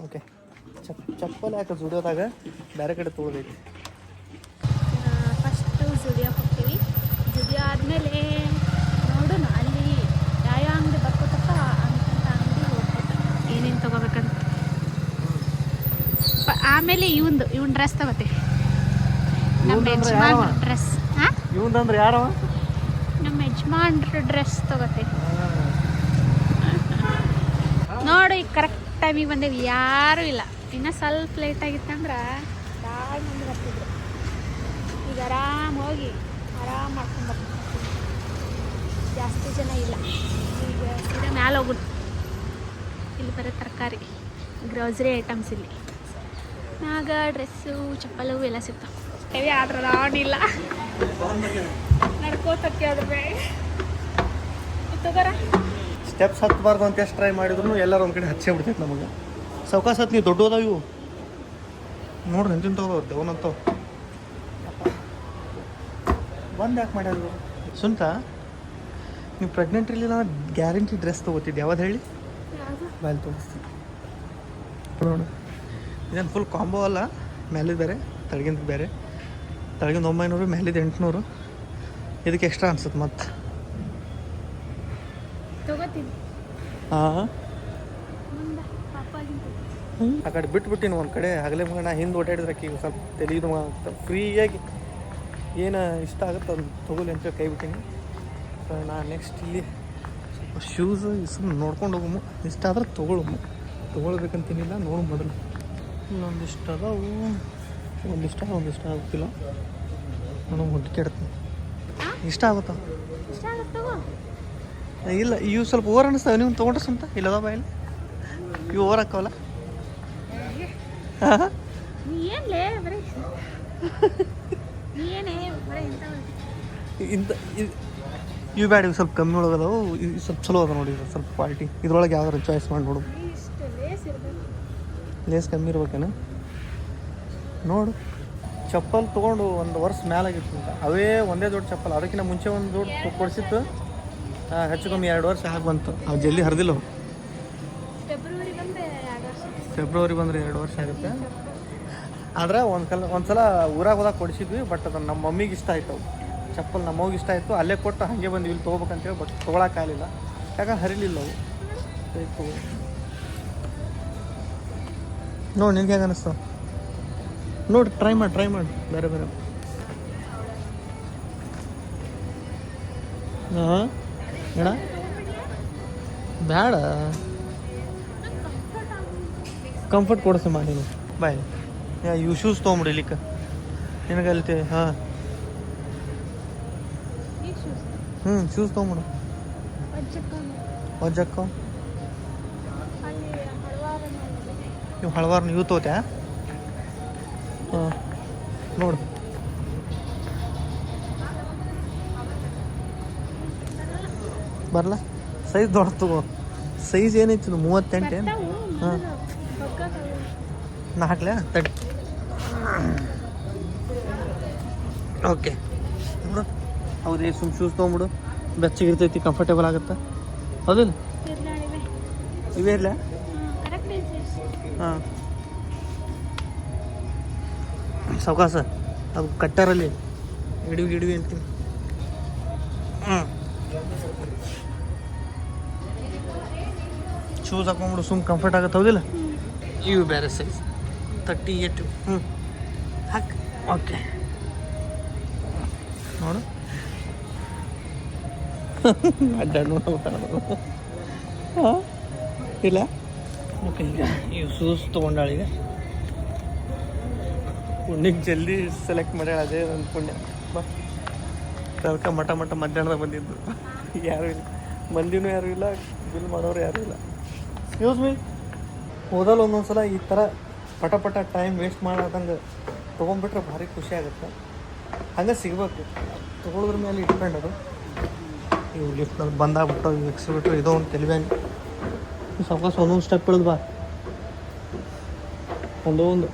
ಓಕೆ ಚಪ್ಪಲ್ ಯಾಕೆ ಝುಡಿಯೋದಾಗ ಬೇರೆ ಕಡೆ ತೊಗೊಳೋದೈತಿ ಫಸ್ಟು ಝುಡಿಯೋ ಹೋಗ್ತೀವಿ ಝುಡಿಯೋ ಆದಮೇಲೆ ನೋಡೋಣ ಅಲ್ಲಿ ಯಾವ ಅಂಗಡಿ ಬರ್ಕೋತಪ್ಪ ಅಂತ ಅಂಗಡಿ ಹೋಗ್ಬೇಕು ಏನೇನು ತೊಗೋಬೇಕಂತ ಆಮೇಲೆ ಇವನ್ ಡ್ರೆಸ್ ತಗೋತೀವಿ ನಮ್ಮ ಯಜಮಾನ್ರ ಡ್ರೆಸ್ ಇವಂದ್ರೆ ಯಾರವ ನಮ್ಮ ಯಜಮಾನ್ರ ಡ್ರೆಸ್ ತಗೋತೀವಿ ನೋಡಿ ಈಗ ಕರೆಕ್ಟ್ ಟೈಮಿಗೆ ಬಂದೇವಿ ಯಾರೂ ಇಲ್ಲ ಇನ್ನೂ ಸ್ವಲ್ಪ ಲೇಟ್ ಆಗಿತ್ತಂದ್ರೆ ಭಾಳ ಮಂದಿ ಬರ್ತಿದ್ರು ಈಗ ಹೋಗಿ ಆರಾಮ್ ಮಾಡ್ಕೊಂಡು ಬರ್ತೀವಿ ಜಾಸ್ತಿ ಜನ ಇಲ್ಲ ಈಗ ಸೀದಾ ಮ್ಯಾಲೆ ಹೋಗುದು ಇಲ್ಲಿ ಬರೋ ತರಕಾರಿ ಗ್ರೋಸರಿ ಐಟಮ್ಸ್ ಇಲ್ಲಿ ಮ್ಯಾಗ ಡ್ರೆಸ್ಸು ಚಪ್ಪಲು ಎಲ್ಲ ಸಿಗ್ತಾವೆ ಹೆವಿ ಆದ್ರೆ ಆಡಿಲ್ಲ ನಡ್ಕೋತಕ್ಕೆ ಅದ್ರ ತಗೋರ ಸ್ಟೆಪ್ಸ್ ಹತ್ತಬಾರ್ದು ಅಂತ ಎಷ್ಟು ಟ್ರೈ ಮಾಡಿದ್ರು ಎಲ್ಲರೂ ಒಂದು ಕಡೆ ಹಚ್ಚೇ ಬಿಡ್ತೈತೆ ನಮಗೆ ಸಾವ್ಕಾಸ ಹತ್ತು ನೀವು ದೊಡ್ಡದಾವ ಇವು ನೋಡ್ರಿ ಎಂತಿನ ತಗೋದು ದೇವನಂತವ್ ಬಂದು ಯಾಕೆ ಮಾಡ್ಯಾರ ಸುಂತ ನೀವು ಪ್ರೆಗ್ನೆಂಟ್ ಇರಲಿಲ್ಲ ಅಂದ್ರೆ ಗ್ಯಾರಂಟಿ ಡ್ರೆಸ್ ತೊಗೋತಿದ್ದೆ ಯಾವ್ದು ಹೇಳಿ ಬಾಯಲ್ಲಿ ತೋರಿಸ್ತೀನಿ ನೋಡು ಇದೇನು ಫುಲ್ ಕಾಂಬೋ ಅಲ್ಲ ಮೇಲಿದ್ದು ಬೇರೆ ತಳಗಿಂದ ಬೇರೆ ತಳಗಿಂದ 900 ಮೇಲಿದ್ದು 800 ಇದಕ್ಕೆ ಎಕ್ಸ್ಟ್ರಾ ಅನ್ಸುತ್ತೆ ಮತ್ತೆ ಹಾಂ ಆ ಕಡೆ ಬಿಟ್ಬಿಟ್ಟಿನ ಒಂದು ಕಡೆ ಹಗಲೇ ಮಗನ ಹಿಂದೆ ಓಡಾಡಿದ್ರೆ ಈಗ ಸ್ವಲ್ಪ ತೆಲಿದು ಫ್ರೀಯಾಗಿ ಏನು ಇಷ್ಟ ಆಗುತ್ತೆ ಅದು ತೊಗೊಲಿ ಅಂತ ಕೈ ಬಿಟ್ಟೀನಿ. ಸೊ ನಾನು ನೆಕ್ಸ್ಟ್ ಇಲ್ಲಿ ಸ್ವಲ್ಪ ಶೂಸ್ ಸುಮ್ಮನೆ ನೋಡ್ಕೊಂಡು ಹೋಗಮ್ಮ, ಇಷ್ಟ ಆದ್ರೆ ತೊಗೊಳಮ್ಮ, ತೊಗೊಳ್ಬೇಕಂತೇನಿಲ್ಲ. ನೋಡು ಮೊದಲು ಇನ್ನೊಂದಿಷ್ಟು ಅದಾವು, ಒಂದಿಷ್ಟ ಆಗುತ್ತಿಲ್ಲ. ನಾನು ಹುಡುಕಿಡ್ತೀನಿ, ಇಷ್ಟ ಆಗುತ್ತಾ? ಇಲ್ಲ ಇವು ಸ್ವಲ್ಪ ಓವರ್ ಅನ್ನಿಸ್ತಾವೆ. ನೀವು ತೊಗೊಂಡ್ರೆ ಸ್ವಂತ ಇಲ್ಲದ ಬಾಯಲ್ಲಿ ಇವು ಓವರ್ ಹಾಕವಲ್ಲ. ಇಂಥ ಇವು ಬ್ಯಾಡ, ಇವು ಸ್ವಲ್ಪ ಕಮ್ಮಿ ಒಳಗದಾವು, ಇದು ಸ್ವಲ್ಪ ಚಲೋ ಅದ ನೋಡಿ. ಸ್ವಲ್ಪ ಕ್ವಾಲಿಟಿ ಇದ್ರೊಳಗೆ ಯಾವ್ದಾರು ಚಾಯ್ಸ್ ಮಾಡಿ ನೋಡು. ಲೇಸ್ ಕಮ್ಮಿ ಇರ್ಬೇಕೇನು ನೋಡು. ಚಪ್ಪಲ್ ತೊಗೊಂಡು 1 ವರ್ಷ ಮೇಲಾಗಿತ್ತು ಅಂತ. ಅವೇ ಒಂದೇ ದೊಡ್ಡ ಚಪ್ಪಲ್. ಅದಕ್ಕಿಂತ ಮುಂಚೆ ಒಂದು ದೊಡ್ಡ ಕೊಡಿಸಿತ್ತು, ಹೆಚ್ಚು ಕಮ್ಮಿ 2 ವರ್ಷ ಆಗಿ ಬಂತು. ಅವು ಜಲ್ದಿ ಹರಿದಿಲ್ಲ. ಫೆಬ್ರವರಿ ಬಂದರೆ 2 ವರ್ಷ ಆಗುತ್ತೆ. ಆದ್ರೆ ಒಂದ್ಸಲ ಊರಾಗ ಹೋದಾಗ ಕೊಡಿಸಿದ್ವಿ. ಬಟ್ ಅದು ನಮ್ಮ ಮಮ್ಮಿಗೆ ಇಷ್ಟ ಆಯ್ತು. ಅವು ಚಪ್ಪಲ್ ನಮ್ಮ ಮಮ್ಮಿಗೆ ಇಷ್ಟ ಆಯಿತು. ಅಲ್ಲೇ ಕೊಟ್ಟು ಹಾಗೆ ಬಂದು ಇಲ್ಲಿ ತೊಗೋಬೇಕಂತೇಳಿ. ಬಟ್ ತೊಗೊಳಕ್ಕಾಗಲಿಲ್ಲ, ಯಾಕಂದ್ರೆ ಹರಿಲಿಲ್ಲ ಅವು. ನೋಡಿ ನಿನ್ಗೆ ಹೇಗೆ ಅನ್ನಿಸ್ತಾವ ನೋಡಿ, ಟ್ರೈ ಮಾಡಿ ಬೇರೆ ಬೇರೆ. ಹಾಂ ಬೇಡ ಬೇಡ, ಕಂಫರ್ಟ್ ಕೊಡಿಸಮ್ಮ ನೀನು. ಬಾಯ್ ಇವು ಶೂಸ್ ತೊಗೊಂಬಿಡಿಲಿಕ್ಕೆ ನಿನಗೆ ಅಲ್ತೆ. ಹಾಂ ಶೂಸ್ ತೊಗೊಂಬಿಡು. ವಜ್ಜಕ್ಕ ನೀವು ಹಳವಾರ ನೀವು ತೋತ್ಯಾ? ಹಾಂ ನೋಡು, ಬರಲ್ಲ. ಸೈಜ್ ದೊಡ್ಡ ತಗೋ. ಸೈಜ್ ಏನೈತಿ 38 ಏನು? ಹಾಂ ನಾ ಹಾಕ್ಲಾ ತಡಿ. ಓಕೆ ಬಿಡು. ಹೌದೇ ಸುಮ್ ಶೂಸ್ ತೊಗೊಂಬಿಡು, ಬೆಚ್ಚಗಿರ್ತೈತಿ, ಕಂಫರ್ಟೇಬಲ್ ಆಗುತ್ತೆ. ಹೌದಿಲ್ಲ? ಇವೇ ಇರಲ್ಲ? ಹಾಂ ಸಾವಕಾಶ ಅದು ಕಟ್ಟಾರಲ್ಲಿ ಗಿಡವಿ ಅಂತೀನಿ. ಶೂಸ್ ಹಾಕೊಂಡ್ಬಿಡು, ಸುಮ್ ಕಂಫರ್ಟ್ ಆಗುತ್ತೆ. ಹೌದಿಲ್ಲ? ಇವು ಬೇರೆ ಸೈಜ್ 38. ಹಾಕಿ. ಓಕೆ ನೋಡು ಅಡ್ಡಾಡು ಹಾಂ ಇಲ್ಲ. ಓಕೆ ಇವು ಶೂಸ್ ತೊಗೊಂಡಾಳಿಗೆ ಪುಣ್ಯಕ್ಕೆ ಜಲ್ದಿ ಸೆಲೆಕ್ಟ್ ಮಾಡ್ಯಾಳ. ಅದೇ ಒಂದು ಪುಣ್ಯ. ಬಾ ಅದಕ್ಕೆ ಮಠ ಮಧ್ಯಾಹ್ನದಾಗ ಬಂದಿದ್ದು. ಯಾರೂ ಇಲ್ಲ, ಮಂದಿನೂ ಯಾರೂ ಇಲ್ಲ, ಬಿಲ್ ಮಾಡೋರು ಯಾರೂ ಇಲ್ಲ. ಯೂಸ್ ಮೀ ಓದಲ್ಲ ಒಂದೊಂದ್ಸಲ ಈ ಥರ ಪಟ ಟೈಮ್ ವೇಸ್ಟ್ ಮಾಡೋದಂಗೆ ತೊಗೊಂಡ್ಬಿಟ್ರೆ ಭಾರಿ ಖುಷಿ ಆಗುತ್ತೆ. ಹಂಗೆ ಸಿಗ್ಬೇಕು. ತೊಗೊಳೋದ್ರ ಮೇಲೆ ಡಿಪೆಂಡ್ ಅದು. ಇವು ಲಿಫ್ಟ್ನಲ್ಲಿ ಬಂದಾಗ್ಬಿಟ್ಟು ಇವು ಎಕ್ಸಿಬಿಟ್ರು ಇದೋ ಒಂದು ತೆಲಿವೇನು ಸಾವಕಾಶ ಒಂದೊಂದು ಸ್ಟೆಪ್ ಇಳಿದು ಬಾ. ಒಂದೊಂದು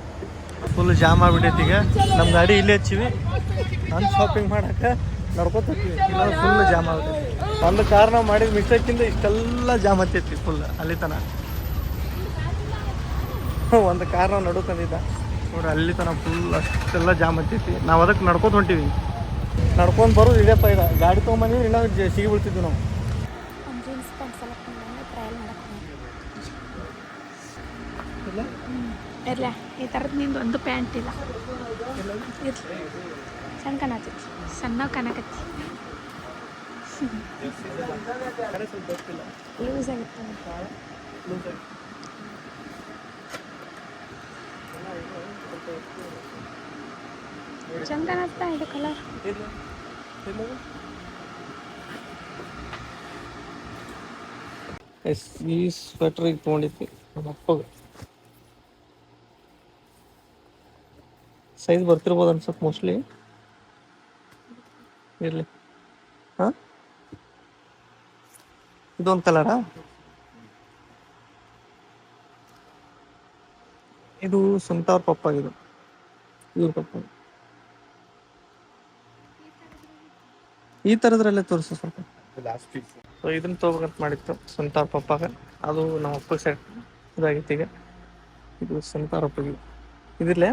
ಫುಲ್ ಜಾಮ್ ಆಗಿಬಿಟ್ಟೈತಿ. ಈಗ ನಮ್ಮ ಗಾಡಿ ಇಲ್ಲೇ ಹಚ್ಚಿವಿ. ನಾನು ಶಾಪಿಂಗ್ ಮಾಡೋಕೆ ನಡ್ಕೊತೀವಿ, ಇಲ್ಲ ಫುಲ್ ಜಾಮ್ ಆಗ್ತೈತಿ. ಒಂದು ಕಾರ್ ನಾವು ಮಾಡಿದ ಮಿಸ್ಟೇಕಿಂದ ಇಷ್ಟೆಲ್ಲ ಜಾಮ್ ಹತ್ತೈತಿ ಫುಲ್ ಅಲ್ಲಿ ತನಕ. ಒಂದು ಕಾರ್ ನಾವು ನಡ್ಕೊಂಡಿದ್ದ ನೋಡ್ರಿ, ಅಲ್ಲಿ ತನಕ ಫುಲ್ ಅಷ್ಟೆಲ್ಲ ಜಾಮ್ ಹತ್ತೈತಿ. ನಾವು ಅದಕ್ಕೆ ನಡ್ಕೊತ ಹೊಂಟೀವಿ. ನಡ್ಕೊಂಡು ಬರೋದು ಇದೇ ಫೈದ. ಗಾಡಿ ತೊಗೊಂಬಂದಿದ್ರೆ ಇನ್ನೂ ಸಿಗಿ ಬೀಳ್ತಿದ್ವಿ ನಾವು. ಇಲ್ಲ ಈ ಥರದ್ದು ನಿಂದು ಒಂದು ಪ್ಯಾಂಟ್ ಇಲ್ಲ. ಸಣ್ಣ ಕಾಣತೈತಿ, ಸಣ್ಣ ಕಾಣಕತ್ತಿ, ಲೂಸ್ ಆಗುತ್ತೆ. ಚಂದ ಕಾಣತ್ತಾ ಇದು ಕಲರ್. ಈ ಸ್ವೆಟ್ರ್ ಈಗ ತೊಗೊಂಡಿದ್ವಿ ನಮ್ಮ ಅಪ್ಪಗೆ. ಸೈಜ್ ಬರ್ತಿರ್ಬೋದು ಅನ್ಸತ್ತೆ ಮೋಸ್ಟ್ಲಿ. ಇರಲಿ. ಹಾಂ ಇದೊಂದು ಕಲರಾ? ಇದು ಸ್ವಂತ ಅವ್ರ ಪಪ್ಪಾಗಿದು, ಇವ್ರ ಪಪ್ಪ. ಈ ಥರದ್ರಲ್ಲೇ ತೋರಿಸು ಸ್ವಲ್ಪ. ಸೊ ಇದನ್ನ ತೊಗೋಬೇಕಂತ ಮಾಡಿತ್ತು ಸ್ವಂತ ಅವ್ರ ಪಪ್ಪಾಗ. ಅದು ನಮ್ಮ ಅಪ್ಪಗೆ ಸೆಟ್ ಇದಾಗಿತ್ತು. ಈಗ ಇದು ಸ್ವಂತ ಅವ್ರ ಅಪ್ಪಗೆ. ಇದಿರ್ಲೇ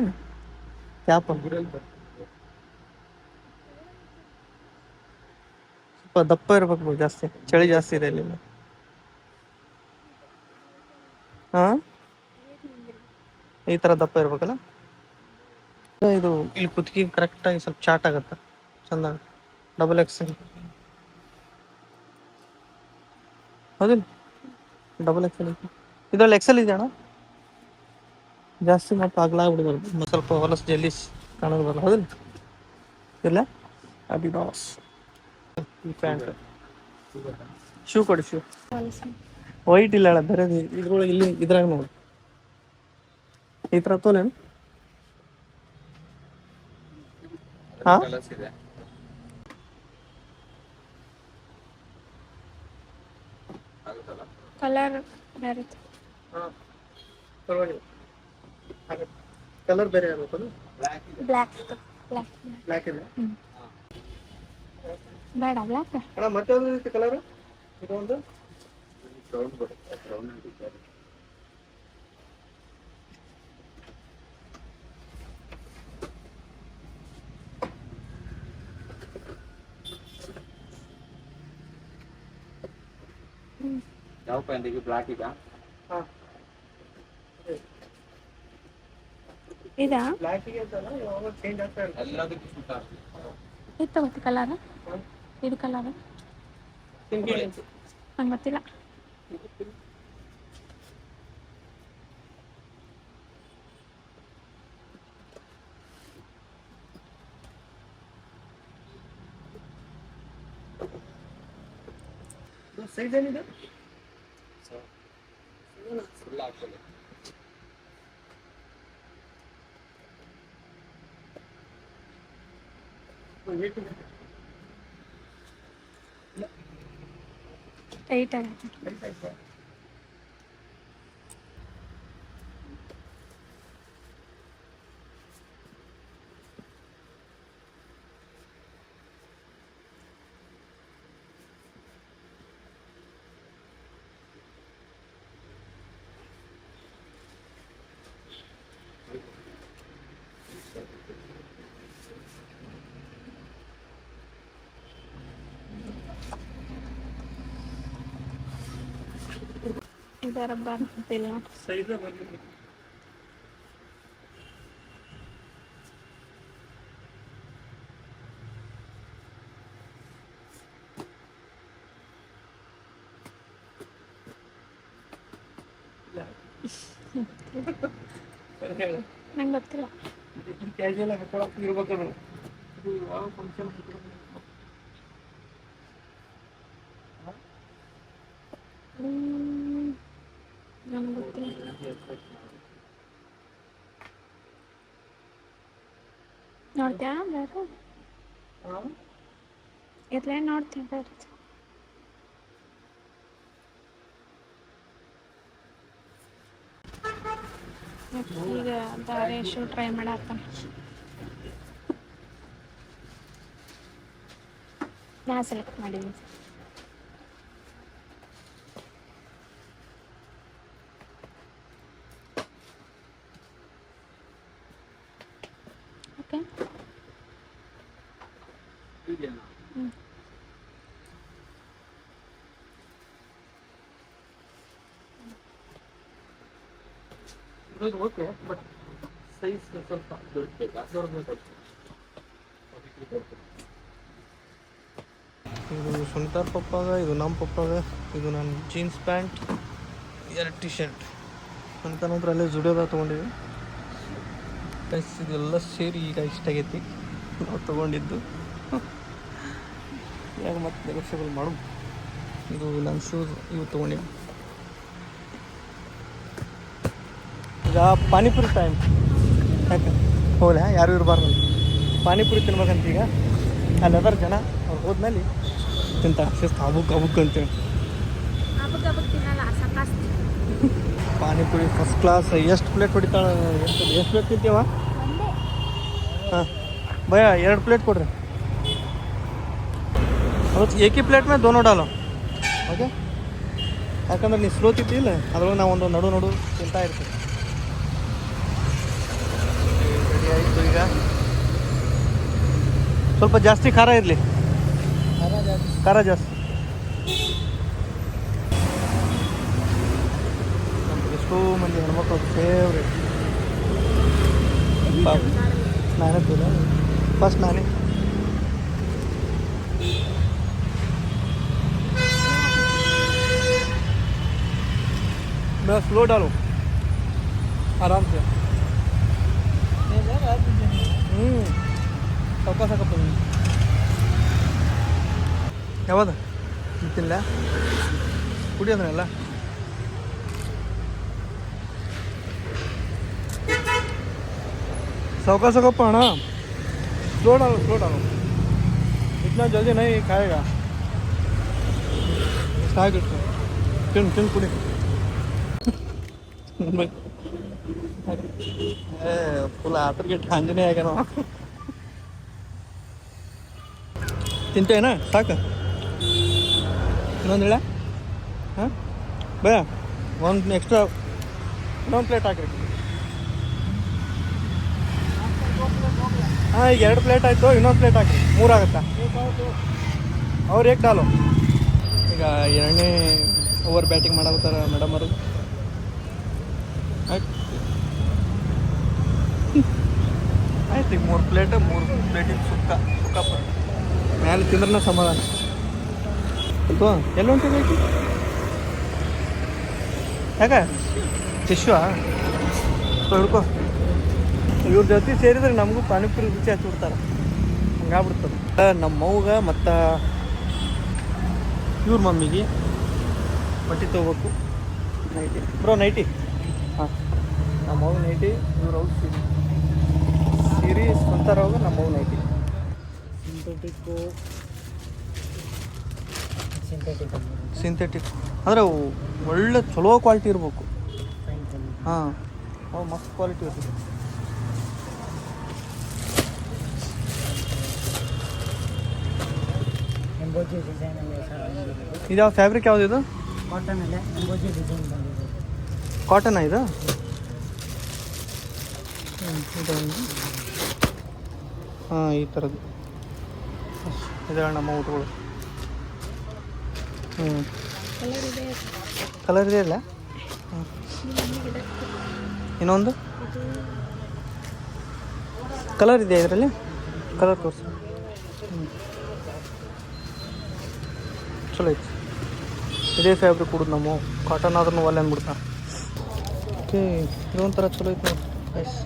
ಕ್ಯಾಪ್ ಸ್ವಲ್ಪ ದಪ್ಪ ಇರ್ಬೇಕು, ಜಾಸ್ತಿ ಚಳಿ ಜಾಸ್ತಿ ಇದೆ ಇಲ್ಲಿ. ಹಾಂ ಈ ಥರ ದಪ್ಪ ಇರ್ಬೇಕಲ್ಲ. ಇದು ಇಲ್ಲಿ ಕುತ್ತಿಗೆ ಕರೆಕ್ಟಾಗಿ ಸ್ವಲ್ಪ ಚಾಟ್ ಆಗುತ್ತೆ. ಚಂದ ಡಬಲ್ ಎಕ್ಸೆಲ್ ಹೌದಿಲ್ಲ ಡಬಲ್ ಎಕ್ಸೆಲ್ ಐತಿ ಇದ್ರಲ್ಲಿ ಎಕ್ಸೆಲ್ ಇದೆ ಅಣ್ಣ ಜಾಸ್ತಿ ಮತ್ತು ಆಗ್ಲಾಗ್ಬಿಡ್ಬಾರ್ದು ಸ್ವಲ್ಪ ಹೊಲಸು ಜಲ್ಲಿಸ್ ಕಾಣೋದು ಬರಲ್ಲ ಹೌದಿಲ್ಲ ಇಲ್ಲ ಅಡಿಡಾಸ್ ಈ ಪ್ಯಾಂಟ್ ಶೂ ಕೊಡಿ ಶೂ ವೈಟ್ ಇಲ್ಲ ಅಣ್ಣ ಬೇರೆ ಇದ್ರೊಳಗೆ ಇಲ್ಲಿ ಇದ್ರಾಗ ನೋಡಿ ಈ ಥರ ತೋಲೇನು ಹಾಂ ಕಲರ್ ಬೇರೆ ಹಾಂ ಪರವಾಗಿಲ್ಲ ಕಲರ್ ಬೇರೆ ಇರ್ಬೇಕು ಬ್ಲ್ಯಾಕ್ ಬ್ಲ್ಯಾಕ್ ಬ್ಲ್ಯಾಕ್ ಇದೆ ಬೇಡ ಬ್ಲ್ಯಾಕ್ ಅಣ್ಣ ಮತ್ತೆ ಒಂದು ರೀತಿ ಕಲರ್ ಇದು ಒಂದು ಯಾವ ಪ್ಯಾಂಟಿಗೆ ಬ್ಲಾಕ್ ಈಗ ಹಾಂ ಇದಾ ಬ್ಲ್ಯಾಕಿಗೆ ಅಂತಲ್ಲ ಯಾವಾಗ ಚೇಂಜ್ ಆಗ್ತಾ ಇರ್ತದೆ ಎಲ್ಲದಕ್ಕೂ ಸೂಟ್ ಇತ್ತು ಮತ್ತೆ ಕಲರ್ ಇದು ಕಲರ್ ನಂಗೆ ಗೊತ್ತಿಲ್ಲ ಸೈಜ್ ಏನಿದೆ ಫುಲ್ ಆಗ್ತದೆ ಟೈಟ್ ಆಗುತ್ತೆ ಇದರ ಬರ್ತಿಲ್ಲ ಸೈಜ್ ಬಂದಿದೆ ನಂಗೆ ಗೊತ್ತಿಲ್ಲ ಕ್ಯಾಶುಯಲ್ ಹಾಕೊಳಕ್ಕೆ ಇರ್ಬೇಕು ಅದು ಇದು ಯಾವ ಫಂಕ್ಷನ್ ನಂಗೆ ಗೊತ್ತಿಲ್ಲ ನೋಡ್ತೀಯಾ ಬೇರೆ ಇರ್ಲೇ ನೋಡ್ತೀಯ ಬೇರೆ ಈಗ ದಾರೆ ಶೂ ಟ್ರೈ ಮಾಡತ್ತ ನಾ ಸೆಲೆಕ್ಟ್ ಮಾಡಿದ್ದೀನಿ ಓಕೆ ಇದು ಓಕೆ ಬಟ್ ಸೈಜ್ ಸ್ವಲ್ಪ ದೊಡ್ಡದು ಇದು ಸುನಿತಾರ್ ಪಪ್ಪಾಗ ಇದು ನಮ್ಮ ಪಪ್ಪಾಗ ಇದು ನನ್ನ ಜೀನ್ಸ್ ಪ್ಯಾಂಟ್ 2 ಟಿ ಶರ್ಟ್ ಅಂತ ನಂತರ ಅಲ್ಲೇ ಜುಡಿಯೋದಾಗ ತೊಗೊಂಡಿವಿ ಗೈಸ್ ಇದೆಲ್ಲ ಸೇರಿ ಈಗ ಇಷ್ಟಾಗೈತಿ ನಾವು ತೊಗೊಂಡಿದ್ದು ಯಾಕೆ ಮತ್ತೆ ನೆಗೋಷಿಯಬಲ್ ಮಾಡು ಇದು ನನ್ನ ಶೂಸ್ ಇವು ತೊಗೊಂಡಿವಿ ಈಗ ಪಾನಿಪುರಿ ಟೈಮ್ ಯಾಕೆ ಹೋಗ್ಲಾ ಯಾರು ಇರಬಾರ್ದು ಪಾನಿಪುರಿ ತಿನ್ಬೇಕಂತ ಈಗ ಅಲ್ಲಿ ಅದರ ಜನ ಅವ್ರು ಹೋದ್ಮೇಲೆ ತಿಂತಾರೆ ಶಿಸ್ತು ಹಬುಕ್ ಅಂತೇಳಿ ಪಾನಿಪುರಿ ಫಸ್ಟ್ ಕ್ಲಾಸ್ ಎಷ್ಟು ಪ್ಲೇಟ್ ಹೊಡಿತಾಳೆ ಎಷ್ಟು ಪ್ಲೇಟ್ ತಿಂತೀವ ಹಾಂ ಭಯ 2 ಪ್ಲೇಟ್ ಕೊಡ್ರಿ ಅವತ್ತು ಏಕಿ ಪ್ಲೇಟ್ ಮೇಲೆ ದೋನೋ ಡಾಲು ಓಕೆ ಯಾಕಂದ್ರೆ ನೀವು ಸ್ಲೋ ತಿಂತಿಲ್ಲ ಅದ್ರೊಳಗೆ ನಾವು ಒಂದು ನಡು ತಿಂತಾ ಇರ್ತೀವಿ ರೆಡಿ ಆಯಿತು ಈಗ ಸ್ವಲ್ಪ ಜಾಸ್ತಿ ಖಾರ ಇರಲಿ ಖಾರ ಜಾಸ್ತಿ ಎಷ್ಟೋ ಮಂದಿ ಹೆಣ್ಮಕ್ಳು ಫೇವ್ರೇಟ್ ನಾನೇ ತಿನ್ನ ಫಸ್ಟ್ ನಾನೇ मैं स्लो डालो आराम से ಸಾವ್ಕಾಸ ಯಾವ್ದ ಗೊತ್ತಿಲ್ಲ ಕುಡಿಯೋದನ್ನೆಲ್ಲ सावकाश कपना स्लो डालो इतना जल्दी नहीं खाएगा चिन कुड़ी फुल आतर के ठांजने आएगा ना ತಿಂತೆ ಏನಾ ಸಾಕು ಇನ್ನೊಂದು ಹೇಳ ಹಾಂ ಭಯ ಒಂದು ಎಕ್ಸ್ಟ್ರಾ ಇನ್ನೊಂದು ಪ್ಲೇಟ್ ಹಾಕ್ರಿ ಹಾಂ ಈಗ 2 ಪ್ಲೇಟ್ ಆಯಿತು ಇನ್ನೊಂದು ಪ್ಲೇಟ್ ಹಾಕಿ 3 ಆಗುತ್ತಾ ಅವ್ರು ಏಕ್ ಡಾಲು ಈಗ 2ನೇ ಓವರ್ ಬ್ಯಾಟಿಂಗ್ ಮಾಡಾಕತ್ತಾರ ಮೇಡಮ್ ಅವರು ಆಯ್ತು ಈಗ 3 ಪ್ಲೇಟಿನ ಸುಕ್ಕ ಮೇಲೆ ತಿಂದ್ರೆ ಸಮಾಧಾನ ಎಲ್ಲ ಹೊಂಟಿದೈತಿ ಯಾಕೆ ಟಿಶ್ಯೂ ಹಿಡ್ಕೋ ಇವ್ರ ಜೊತೆ ಸೇರಿದ್ರೆ ನಮಗೂ ಪಾನಿಪುರಿ ರುಚಿ ಹಚ್ಚಿಬಿಡ್ತಾರೆ ಹಂಗಾಗ್ಬಿಡ್ತದೆ ನಮ್ಮ ಮೌಗೆ ಮತ್ತು ಇವ್ರ ಮಮ್ಮಿಗೆ ಬಟ್ಟೆ ತೊಗೋಬೇಕು ನೈಟಿ ಬ್ರೋ ನೈಟಿ ಹಾಂ ನಮ್ಮ ಮಗು ನೈಟಿ ಇವ್ರ ಅವ್ರು ಸೀರೆ ಸ್ವಂತಾರವಾಗ ನಮ್ಮ ಮಗು ನೈಟಿ ಸಿಂಥೆಟಿಕ್ ಅಂದರೆ ಒಳ್ಳೆ ಚಲೋ ಕ್ವಾಲಿಟಿ ಇರಬೇಕು ಹಾಂ ಅವು ಮಸ್ತ್ ಕ್ವಾಲಿಟಿ ಇರ್ತದೆ ಇದು ಫ್ಯಾಬ್ರಿಕ್ ಯಾವುದು ಇದು ಕಾಟನ್ ಇದು ಹಾಂ ಈ ಥರದ್ದು ಇದು ನಮ್ಮ ಊಟಗಳು ಕಲರ್ ಇದೆ ಅಲ್ಲ ಇನ್ನೊಂದು ಕಲರ್ ಇದೆ ಇದರಲ್ಲಿ ಕಲರ್ ತೋರಿಸಿ ಚಲೋ ಐತಿ ಇದೇ ಫ್ಯಾಬ್ರಿಕ್ ಕೊಡೋದು ನಮ್ಮ ಕಾಟನ್ ಆದ್ರೂ ಒಲ್ಲೆ ಅಂದ್ಬಿಡ್ತಾ ಓಕೆ ಇದೊಂಥರ ಚಲೋ ಐತಿ ನೋಡಿ ಎಸ್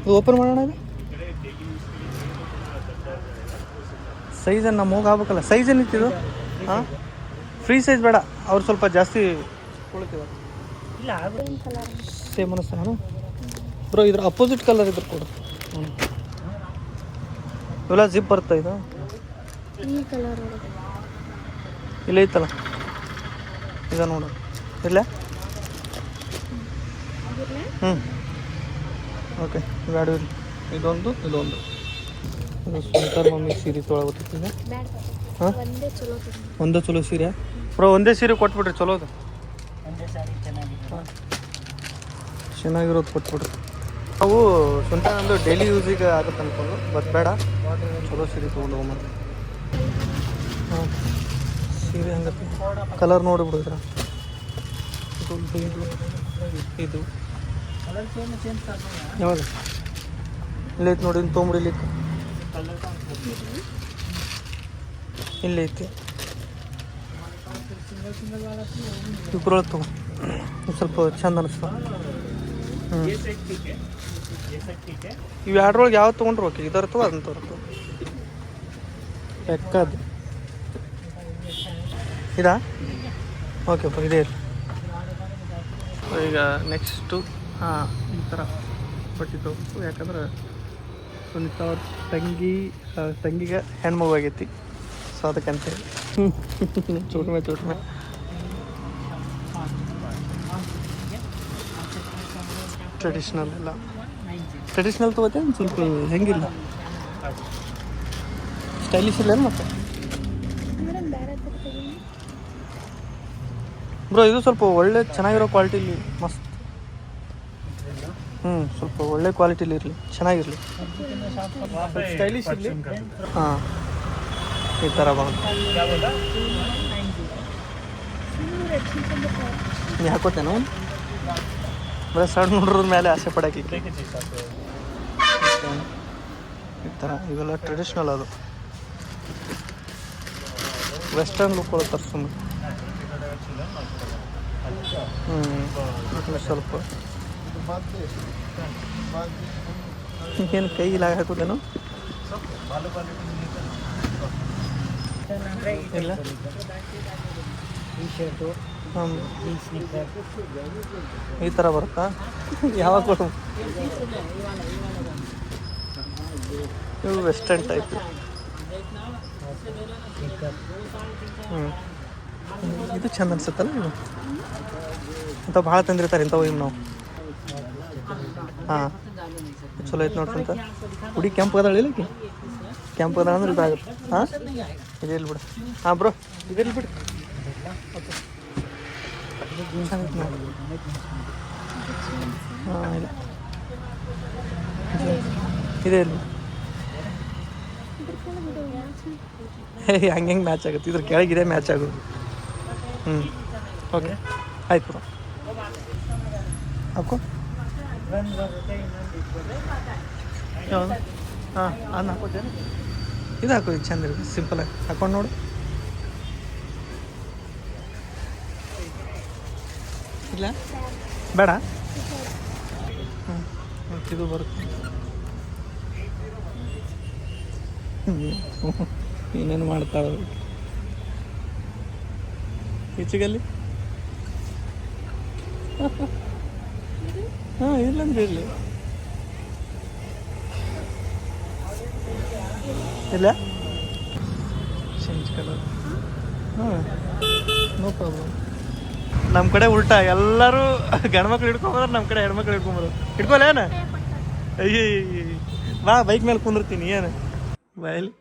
ಇದು ಓಪನ್ ಮಾಡೋಣ ಇದು ಸೈಜನ್ನು ನಮ್ಮ ಹೋಗಿ ಆಗ್ಬೇಕಲ್ಲ ಸೈಜ್ ಏನಿತ್ತಿದು ಹಾಂ ಫ್ರೀ ಸೈಜ್ ಬೇಡ ಅವ್ರು ಸ್ವಲ್ಪ ಜಾಸ್ತಿ ಕೊಡ್ತೀವ ಸೇಮ್ ಅನಿಸ್ತ ನಾನು ಬ್ರೋ ಇದ್ರ ಅಪೋಸಿಟ್ ಕಲರ್ ಇದ್ರೆ ಕೊಡು ಇವೆಲ್ಲ ಜಿಪ್ ಬರ್ತಾ ಇದು ಇಲ್ಲ ಐತಲ್ಲ ಈಗ ನೋಡು ಇಲ್ಲ ಓಕೆ ಬ್ಯಾಡ ಇದೊಂದು ಇದು ಸ್ವಂತ ಮಮ್ಮಿ ಸೀರೆ ತೊಗೊಳಗುತ್ತಿದೆ ಹಾಂ ಒಂದೇ ಚಲೋ ಸೀರೆ ಬ್ರೋ ಒಂದೇ ಸೀರೆ ಕೊಟ್ಬಿಟ್ರಿ ಚಲೋದು ಚೆನ್ನಾಗಿರೋದು ಕೊಟ್ಬಿಡ್ರಿ ನಾವು ಸ್ವಂತ ಒಂದು ಡೈಲಿ ಯೂಸಿಗೆ ಆಗುತ್ತೆ ಅನ್ಕೊಂಡು ಬಟ್ ಬೇಡ ಚಲೋ ಸೀರೆ ತೊಗೊಂಡು ಹೋಗ್ಬಂದು ಹಾಂ ಸೀರೆ ಹಂಗತ್ತೆ ಕಲರ್ ನೋಡಿಬಿಡಿದ್ರ ಇದು ಯಾವಾಗ ಇಲ್ಲೈತೆ ನೋಡಿ ಇನ್ನು ತೊಗೊಂಬಿಡಿಲಿಕ್ಕೆ ಇಲ್ಲೈತಿ ಇಬ್ಬರೊಳಗೆ ತಗೋ ಸ್ವಲ್ಪ ಚಂದ ಅನಿಸ್ತಾವ ಇವು ಎರಡರೊಳಗೆ ಯಾವ್ದು ತೊಗೊಂಡ್ರು ಓಕೆ ಇದರ ತಗೋ ಅದನ್ನ ತೋರ್ತು ಬೆಕ್ಕದು ಇದಾ ಓಕೆ ಇದೇ ಇರಲಿ ಈಗ ನೆಕ್ಸ್ಟು ಹಾಂ ಈ ಥರ ಬಟ್ಟೆ ತಗೋಬೇಕು ಯಾಕಂದ್ರೆ ಸುನೀತಾ ಅವ್ರ ತಂಗಿಗೆ ಹೆಣ್ಮಗು ಆಗೈತಿ ಸೊ ಅದಕ್ಕಂತೇಳಿ ಚೋಟ್ಮೆ ಟ್ರೆಡಿಷ್ನಲ್ ಎಲ್ಲ ಟ್ರೆಡಿಷ್ನಲ್ ತಗೋತೆ ಒಂದು ಸ್ವಲ್ಪ ಹೆಂಗಿಲ್ಲ ಸ್ಟೈಲಿಶ್ ಇಲ್ಲ ಮತ್ತೆ ಬ್ರೋ ಇದು ಸ್ವಲ್ಪ ಒಳ್ಳೆ ಚೆನ್ನಾಗಿರೋ ಕ್ವಾಲಿಟಿಲಿ ಮಸ್ತ್ ಸ್ವಲ್ಪ ಒಳ್ಳೆ ಕ್ವಾಲಿಟಿಲಿ ಇರಲಿ ಚೆನ್ನಾಗಿರಲಿ ಸ್ಟೈಲಿಶ್ ಇರಲಿ ಹಾಂ ಈ ಥರ ಬರುತ್ತೆ ನೀ ಹಾಕೋತೇನು ಬರೀ ಸಣ್ಣ ನೋಡ್ರ ಮೇಲೆ ಆಸೆ ಪಡೋಕೆ ಈ ಥರ ಇವೆಲ್ಲ ಟ್ರೆಡಿಷ್ನಲ್ ಅದು ವೆಸ್ಟರ್ನ್ ಲುಕ್ ಒಳಗೆ ತರ್ಸು ಸ್ವಲ್ಪ ಏನು ಕೈ ಇಲ್ಲ ಹಾಕೋದೇನು ಇಲ್ಲ ಈ ಥರ ಬರುತ್ತಾ ಯಾವಾಗ ಕೊಡು ಇವು ವೆಸ್ಟರ್ನ್ ಟೈಪ್ ಇದು ಚಂದ ಅನ್ಸುತ್ತಲ್ಲ ಇವು ಇಂಥವು ಭಾಳ ತಂದಿರ್ತಾರೆ ಇಂಥವು ಇವು ನಾವು ಹಾಂ ಚಲೋ ಐತೆ ನೋಡ್ರಿ ಅಂತ ಹುಡಿ ಕೆಂಪು ಅದಾಳ ಇಲ್ಲ ಕೆಂಪು ಅದ ಅಂದ್ರೆ ಇದಾಗುತ್ತೆ ಹಾಂ ಇದಿಲ್ಲ ಬಿಡು ಹಾಂ ಬ್ರೋ ಇದಿಲ್ಲ ಬಿಡು ಹಾಂ ಇಲ್ಲ ಇದೆ ಇಲ್ಲಿ ಹಂಗೆ ಮ್ಯಾಚ್ ಆಗುತ್ತೆ ಇದ್ರ ಕೆಳಗಿದೆ ಮ್ಯಾಚ್ ಆಗೋದು ಓಕೆ ಆಯ್ತು ಬ್ರೋ ಹಾಕೋ ಯಾವುದು ಹಾಂ ಅದನ್ನ ಹಾಕೋತೇನೆ ಇದು ಹಾಕೋ ಇದು ಚಂದ ಇರುತ್ತೆ ಸಿಂಪಲಾಗಿ ಹಾಕೊಂಡು ನೋಡು ಇಲ್ಲ ಬೇಡ ಇದು ಬರುತ್ತೆ ಏನೇನು ಮಾಡ್ತಾಳೆ ಹೆಚ್ಚಿಗಲ್ಲಿ ಹಾಂ ಇರ್ಲಂದ್ರೆ ಇರಲಿ ಇಲ್ಲ ಚೇಂಜ್ ಕಲರ್ ಹಾಂ ನೋ ಪ್ರಾಬ್ಲಮ್ ನಮ್ಮ ಕಡೆ ಉಲ್ಟಾ ಎಲ್ಲರೂ ಗಂಡ್ಮಕ್ಳು ಹಿಡ್ಕೊಂಬಂದ್ರೆ ನಮ್ಮ ಕಡೆ ಹೆಣ್ಮಕ್ಳು ಹಿಡ್ಕೊಂಬರು ಹಿಡ್ಕೊಲೇನ ಅಯ್ಯ ಬಾ ಬೈಕ್ ಮೇಲೆ ಕುಂದಿರ್ತೀನಿ ಏನು ಬಾಯಲ್ಲಿ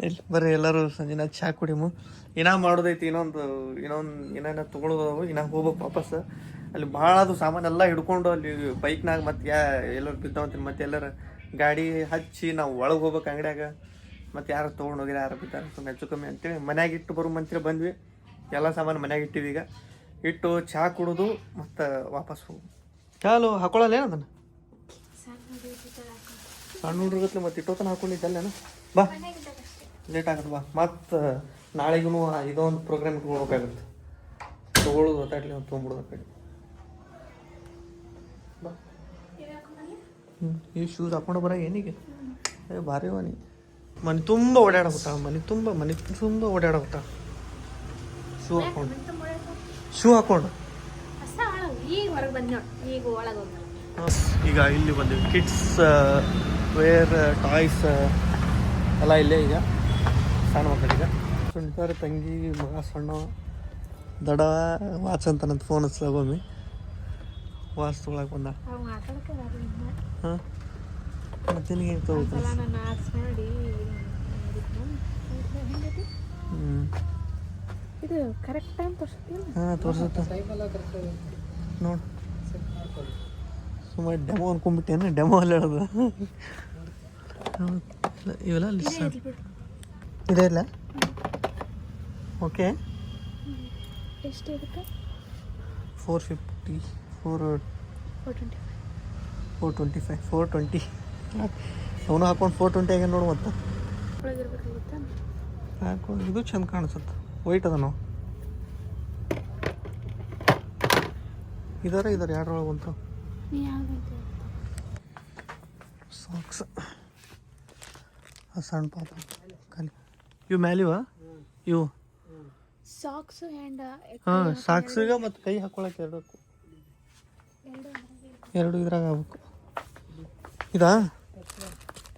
ಇಲ್ಲ ಬರ್ರಿ ಎಲ್ಲರೂ ಸಂಜೆನ ಚಹಾ ಕುಡಿಮು ಇನ್ನ ಮಾಡೋದೈತಿ ಏನೇನ ತೊಗೊಳೋದವು ಇನ್ನ ಹೋಗ್ಬೇಕು ವಾಪಸ್ ಅಲ್ಲಿ ಭಾಳ ಅದು ಸಾಮಾನೆಲ್ಲ ಹಿಡ್ಕೊಂಡು ಅಲ್ಲಿ ಬೈಕ್ನಾಗ ಮತ್ತೆ ಎಲ್ಲರೂ ಬಿದ್ದಾವಂತೀನಿ ಮತ್ತೆ ಎಲ್ಲರ ಗಾಡಿ ಹಚ್ಚಿ ನಾವು ಒಳಗೆ ಹೋಗ್ಬೇಕು ಅಂಗಡಿಯಾಗ ಮತ್ತು ಯಾರು ತೊಗೊಂಡು ಹೋಗಿರ ಯಾರು ಬಿದ್ದಾರೆ ಸುಮ್ಮನೆ ಹೆಚ್ಚು ಕಮ್ಮಿ ಅಂತೇಳಿ ಮನ್ಯಾಗ ಇಟ್ಟು ಬರೋ ಮಂತ್ರಿ ಬಂದ್ವಿ ಎಲ್ಲ ಸಾಮಾನು ಮನ್ಯಾಗ ಇಟ್ಟಿವಿ ಈಗ ಇಟ್ಟು ಚಹಾ ಕುಡಿದು ಮತ್ತು ವಾಪಸ್ ಹೋಗು ಚಾಲು ಹಾಕೊಳ್ಳಲ್ಲ ಏನು ಅದನ್ನು ಸಣ್ಣ ಹುಡುಗತ್ಲೆ ಮತ್ತೆ ಇಟ್ಟೋತನ ಹಾಕೊಂಡಿದ್ದಲ್ಲೇನು ಬಾ ಲೇಟ್ ಆಗತ್ತೆ ಬಾ ಮತ್ತು ನಾಳೆಗೂ ಇದೊಂದು ಪ್ರೋಗ್ರಾಮ್ ಇಟ್ಕೊಳ್ಬೇಕಾಗತ್ತೆ ತೊಗೊಳ್ಳೋದು ಒತ್ತಾಟ್ಲಿ ಒಂದು ತೊಗೊಂಬಿಡೋದು ಆ ಕಡೆ ಬಾ ಈ ಶೂಸ್ ಹಾಕೊಂಡು ಬರ ಏನಿಗೆ ಭಾರಿ ನೀ ಮನೆ ತುಂಬ ಓಡಾಡೋಗುತ್ತಾ ಮನೆ ತುಂಬ ಓಡಾಡೋಗುತ್ತಾ ಶೂ ಹಾಕೊಂಡು ಈಗ ಇಲ್ಲಿ ಬಂದಿವಿ ಕಿಡ್ಸ್ ವೇರ್ ಟಾಯ್ಸ್ ಎಲ್ಲ ಇಲ್ಲೇ ಈಗ ಸಣ್ಣ ಮಕ್ಕಳಿಗೆ ಸುಂಟರ್ ತಂಗಿ ಮಗ ಸಣ್ಣ ದಡ ವಾಚ್ ಅಂತಾನಂತ ಫೋನ್ ಹಚ್ಚಲಾಗೊಮ್ಮೆ ವಾಚ್ ತೊಗೊಳಕ್ಕೆ ಬಂದ ಹಾಂ ಮತ್ತೆ ನಿನಗೆ ತೊಗೊಳ್ತೀನಿ ಇದು ಕರೆಕ್ಟ್ ಟೈಮ್ ತೋರಿಸ್ತೀನಿ ಹಾಂ ತೋರಿಸುತ್ತೆ ನೋಡು ಸುಮ್ಮನೆ ಡೆಮೋ ಅನ್ಕೊಂಡ್ಬಿಟ್ಟೇನು ಡೆಮೋ ಅಲ್ಲಿ ಹೇಳೋದು ಇವೆಲ್ಲ ಲಿಸ್ಟ್ ಇದೆ ಇಲ್ಲ ಓಕೆ ಎಷ್ಟು ಇದಕ್ಕೆ 450 420 ಅವನು ಹಾಕೊಂಡು 420 ಆಗ್ಯಾನ ನೋಡು ಮತ್ತೆ ಹಾಕೊಂಡು ಇದು ಚಂದ ಕಾಣಿಸುತ್ತೆ ವೈಟ್ ಅದ ನಾವು ಇದಾರೆ ಎರಡರೊಳಗೆ ಬಂತು ಸಾಕ್ಸ್ ಸಣ್ಣ ಪಾಪ ಖಾಲಿ ಇವು ಮ್ಯಾಲಿವ ಇವು ಸಾಕ್ಸ್ ಆ್ಯಂಡ್ ಹಾಂ ಸಾಕ್ಸಿಗೆ ಮತ್ತು ಕೈ ಹಾಕೊಳಕ್ಕೆ ಎರಡು ಇದ್ರಾಗ ಆಗ್ಬೇಕು ಇದಾ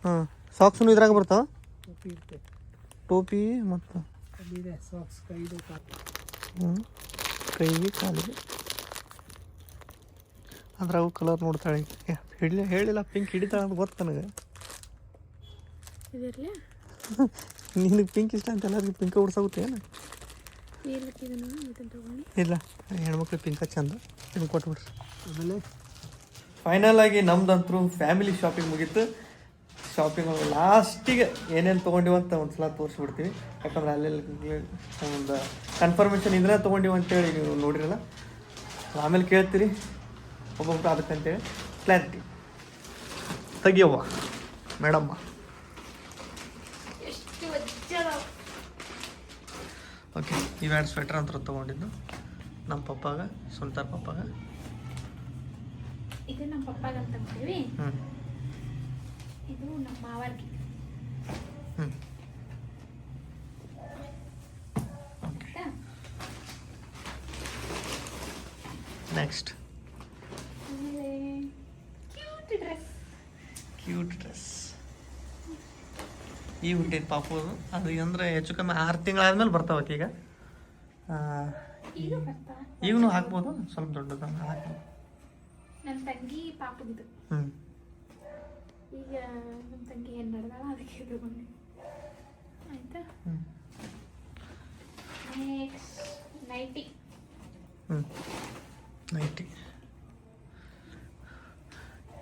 ಹಾಂ ಸಾಕ್ಸ್ನು ಇದ್ರಾಗ ಬರ್ತಾವ ಟೋಪಿ ಮತ್ತು ಕೈಗೆ ಕಾಲಿಗೆ ಅದ್ರಾಗ ಕಲರ್ ನೋಡ್ತಾಳೆ ಹೇಳಿಲ್ಲ ಪಿಂಕ್ ಹಿಡಿತಾಳೆ ಅಂತ ಗೊತ್ತು ನನಗೆ ನಿನಗೆ ಪಿಂಕ್ ಇಷ್ಟ ಅಂತ ಎಲ್ಲರಿಗೂ ಪಿಂಕ್ ಉಡ್ಸಾಗುತ್ತೆ ಏನು ಇಲ್ಲ ಹೆಣ್ಮಕ್ಳು ಪಿಂಕ ಚಂದ ನಿಮ್ಗೆ ಕೊಟ್ಬಿಡ್ರಿ ಆಮೇಲೆ ಫೈನಲ್ ಆಗಿ ನಮ್ದಂತರೂ ಫ್ಯಾಮಿಲಿ ಶಾಪಿಂಗ್ ಮುಗೀತು ಶಾಪಿಂಗ್ ಲಾಸ್ಟಿಗೆ ಏನೇನು ತೊಗೊಂಡಿವಿ ಅಂತ ಒಂದು ಸಲ ತೋರಿಸ್ಬಿಡ್ತೀವಿ ಯಾಕಂದ್ರೆ ಅಲ್ಲೆಲ್ಲ ಒಂದು ಕನ್ಫರ್ಮೇಷನ್ ಇದನ್ನ ತೊಗೊಂಡಿವಿ ಅಂತೇಳಿ ನೀವು ನೋಡಿರಲ್ಲ ಆಮೇಲೆ ಕೇಳ್ತೀರಿ ಒಬ್ಬೊಬ್ರು ಅದಕ್ಕಂತೇಳಿ ಕ್ಲಾರಿಟಿ ತೆಗಿಯವ್ವ ಮೇಡಮ್ಮ. ಎಷ್ಟು ವಜ್ಜದ. ಓಕೆ, ಇವೆರಡು ಸ್ವೆಟರ್ ಅಂತ ತೊಗೊಂಡಿದ್ದು ನಮ್ಮ ಪಪ್ಪಾಗ, ಸುಲ್ತಾನ್ ಪಪ್ಪಾಗ. ಇದು ನಮ್ಮ ಪಪ್ಪಾಗ ಅಂತ ಅಂತೀವಿ, ಹ್ಞೂ ಇದು ನಮ್ಮ ಮಾವರ್ಗೆ. ಹ್ಞೂ ನೆಕ್ಸ್ಟ್ ಆಮೇಲೆ ಕ್ಯೂಟ್ ಡ್ರೆಸ್ ಈ ಹುಟ್ಟಿದ ಪಾಪು ಅದು ಅಂದರೆ ಹೆಚ್ಚು ಕಮ್ಮಿ 6 ತಿಂಗಳಾದ್ಮೇಲೆ ಬರ್ತಾವಕ್ಕೆ ಈಗ. ಈಗ ಬರ್ತಾ ಈಗಲೂ ಹಾಕ್ಬೋದು, ಸ್ವಲ್ಪ ದೊಡ್ಡದು ಹಾಕ್ಬೋದು. ನನ್ನ ತಂಗಿ ಪಾಪಗಿದು. ಹ್ಞೂ ಈಗ ನಮ್ಮ ತಂಗಿ ಏನು ನಡೆದಾಳ ಅದಕ್ಕೆ ಇದು ಬಂದೆ ಆಯಿತಾ. ಹ್ಞೂ ನೆಕ್ಸ್ಟ್ ನೈಟಿ. ಹ್ಞೂ ನೈಟಿ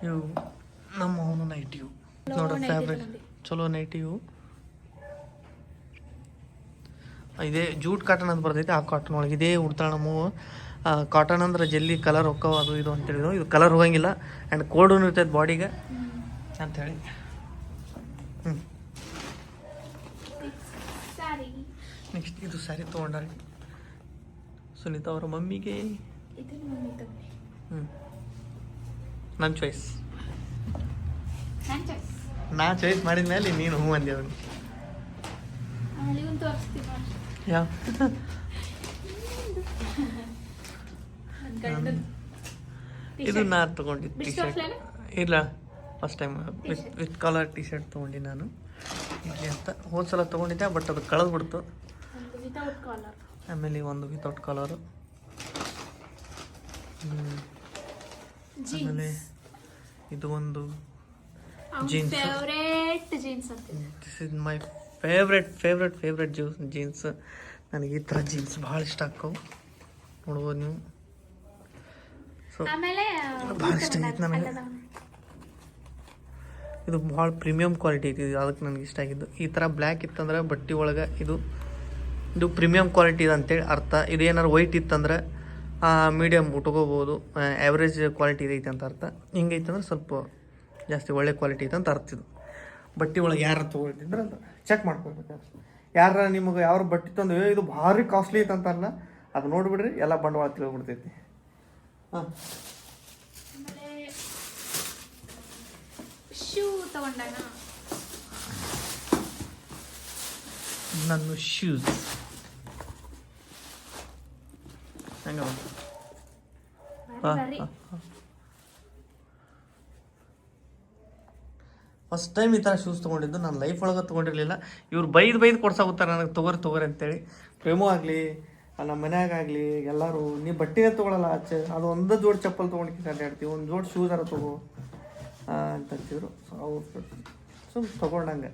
ಇವು ನಮ್ಮ ಅವನು ನೈಟಿ ಇವು ನೋಡೋ ಫ್ಯಾಬ್ರಿಕ್ ಚಲೋ ನೈಟಿ ಇವು. ಇದೇ ಜೂಟ್ ಕಾಟನ್ ಅಂತ ಬರ್ತೈತೆ, ಆ ಕಾಟನ್ ಒಳಗೆ ಇದೇ ಉಡ್ತಾಳೆ ನಮ್ಮವು. ಕಾಟನ್ ಅಂದ್ರೆ ಜಲ್ದಿ ಕಲರ್ ಹೋಕ್ಕವು ಅದು ಇದು ಅಂತೇಳಿದ್ರು. ಇದು ಕಲರ್ ಹೋಗಂಗಿಲ್ಲ ಆ್ಯಂಡ್ ಕೋಲ್ಡೂ ಇರ್ತೈತೆ ಬಾಡಿಗೆ ಅಂಥೇಳಿ. ಹ್ಞೂ ಸಾರಿ. ನೆಕ್ಸ್ಟ್ ಇದು ಸ್ಯಾರಿ ತೊಗೊಂಡಾರೆ ಸುನೀತಾ ಅವರ ಮಮ್ಮಿಗೆ. ಇದು ಮಮ್ಮಿ ತಗೊಂಡೆ. ಹ್ಞೂ ನನ್ನ ಚಾಯ್ಸ್. ನನ್ನ ಚಾಯ್ಸ್. ನಾ ಚಾಯ್ಸ್ ಮಾಡಿದ ಮೇಲೆ ನೀನು ಹ್ಞೂ ಅಂದೆ ಅವನು. ಆಮೇಲೆ ಇವನು ತೋರಿಸ್ತೀನಿ ನೋಡಿ. ಯಾವ ನನ್ನ ಗಂಡನ ಇದು ನಾ ತೊಗೊಂಡಿದ್ದು ಟಿ ಶರ್ಟ್. ಬಿಡಿಸ್ಕೊಟ್ಲೇನು? ಇಲ್ಲ, first time with collar T shirt ತೊಗೊಂಡು ನಾನು ಇಲ್ಲಿ ಅಂತ. ಹೋದ ಸಲ ತೊಗೊಂಡಿದ್ದೆ, ಬಟ್ ಅದು ಕಳೆದು ಬಿಡ್ತು. ಒಂದು ವಿತೌಟ್ ಕಾಲರ್. ಆಮೇಲೆ ಒಂದು ವಿತೌಟ್ ಕಾಲರು. ಆಮೇಲೆ ಇದು ಒಂದು ಜೀನ್ಸ್. ಫೇವ್ರೇಟ್ ಜೀನ್ಸ್ ಅಂತ. This is my favourite jeans. ನನಗೆ ಈ ಥರ ಜೀನ್ಸ್ ಭಾಳ ಇಷ್ಟ ಆಕ್ಕವು, ನೋಡ್ಬೋದು ನೀವು. ಸೊ ಆಮೇಲೆ ಭಾಳ ಇಷ್ಟ ಆಗೈತೆ ನನಗೆ. ಇದು ಭಾಳ ಪ್ರೀಮಿಯಮ್ ಕ್ವಾಲಿಟಿ ಐತಿ, ಅದಕ್ಕೆ ನನಗೆ ಇಷ್ಟ ಆಗಿದ್ದು. ಈ ಥರ ಬ್ಲ್ಯಾಕ್ ಇತ್ತಂದ್ರೆ ಬಟ್ಟೆ ಒಳಗೆ ಇದು ಪ್ರೀಮಿಯಮ್ ಕ್ವಾಲಿಟಿ ಇದೆ ಅಂತೇಳಿ ಅರ್ಥ. ಇದು ಏನಾರು ವೈಟ್ ಇತ್ತಂದ್ರೆ ಮೀಡಿಯಮ್ ಉಟ್ಕೋಬೋದು, ಆ್ಯಾವ್ರೇಜ್ ಕ್ವಾಲಿಟಿ ಐತೆ ಅಂತ ಅರ್ಥ. ಹಿಂಗೈತೆ ಅಂದ್ರೆ ಸ್ವಲ್ಪ ಜಾಸ್ತಿ ಒಳ್ಳೆ ಕ್ವಾಲಿಟಿ ಐತೆ ಅಂತ ಅರ್ಥ. ಇದು ಬಟ್ಟೆ ಒಳಗೆ ಯಾರು ತೊಗೊಳ್ತಿದ್ರೆ ಅಂತ ಚೆಕ್ ಮಾಡ್ಕೋಬೇಕು. ಯಾರ ನಿಮಗೆ ಯಾವ ಬಟ್ಟೆ ತಂದು ಇದು ಭಾರಿ ಕಾಸ್ಟ್ಲಿ ಐತೆ ಅಂತಲ್ಲ, ಅದು ನೋಡಿಬಿಡ್ರಿ ಎಲ್ಲ ಬಂಡವಾಳ ತಿಳಿದ್ಬಿಡ್ತೈತಿ. ಹಾಂ, ಆಮೇಲೆ ಶೂ ತಗೊಂಡಾಗ ನನ್ನ ಶೂಸ್ ಹಂಗ ಫಸ್ಟ್ ಟೈಮ್ ಈ ಥರ ಶೂಸ್ ತೊಗೊಂಡಿದ್ದು. ನಾನು ಲೈಫ್ ಒಳಗೆ ತೊಗೊಂಡಿರಲಿಲ್ಲ. ಇವ್ರು ಬೈದು ಕೊಡ್ಸಾಗುತ್ತಾರೆ ನನಗೆ, ತೊಗೋರಿ ಅಂತೇಳಿ. ಪ್ರೇಮೋ ಆಗಲಿ ನಮ್ಮ ಮನ್ಯಾಗ ಆಗಲಿ ಎಲ್ಲರೂ, ನೀವು ಬಟ್ಟೆನೇ ತೊಗೊಳಲ್ಲ ಆಚೆ, ಅದು ಒಂದು ಜೋಡಿ ಚಪ್ಪಲ್ ತೊಗೊಂಡು ಅಡ್ಡಾಡ್ತೀವಿ, ಒಂದು ಜೋಡಿ ಶೂಸಾರ ತೊಗೋ ಅಂತಂತಿದ್ರು. ಸೊ ಅವ್ರು ಸುಮ್ಮನೆ ತೊಗೊಂಡಂಗೆ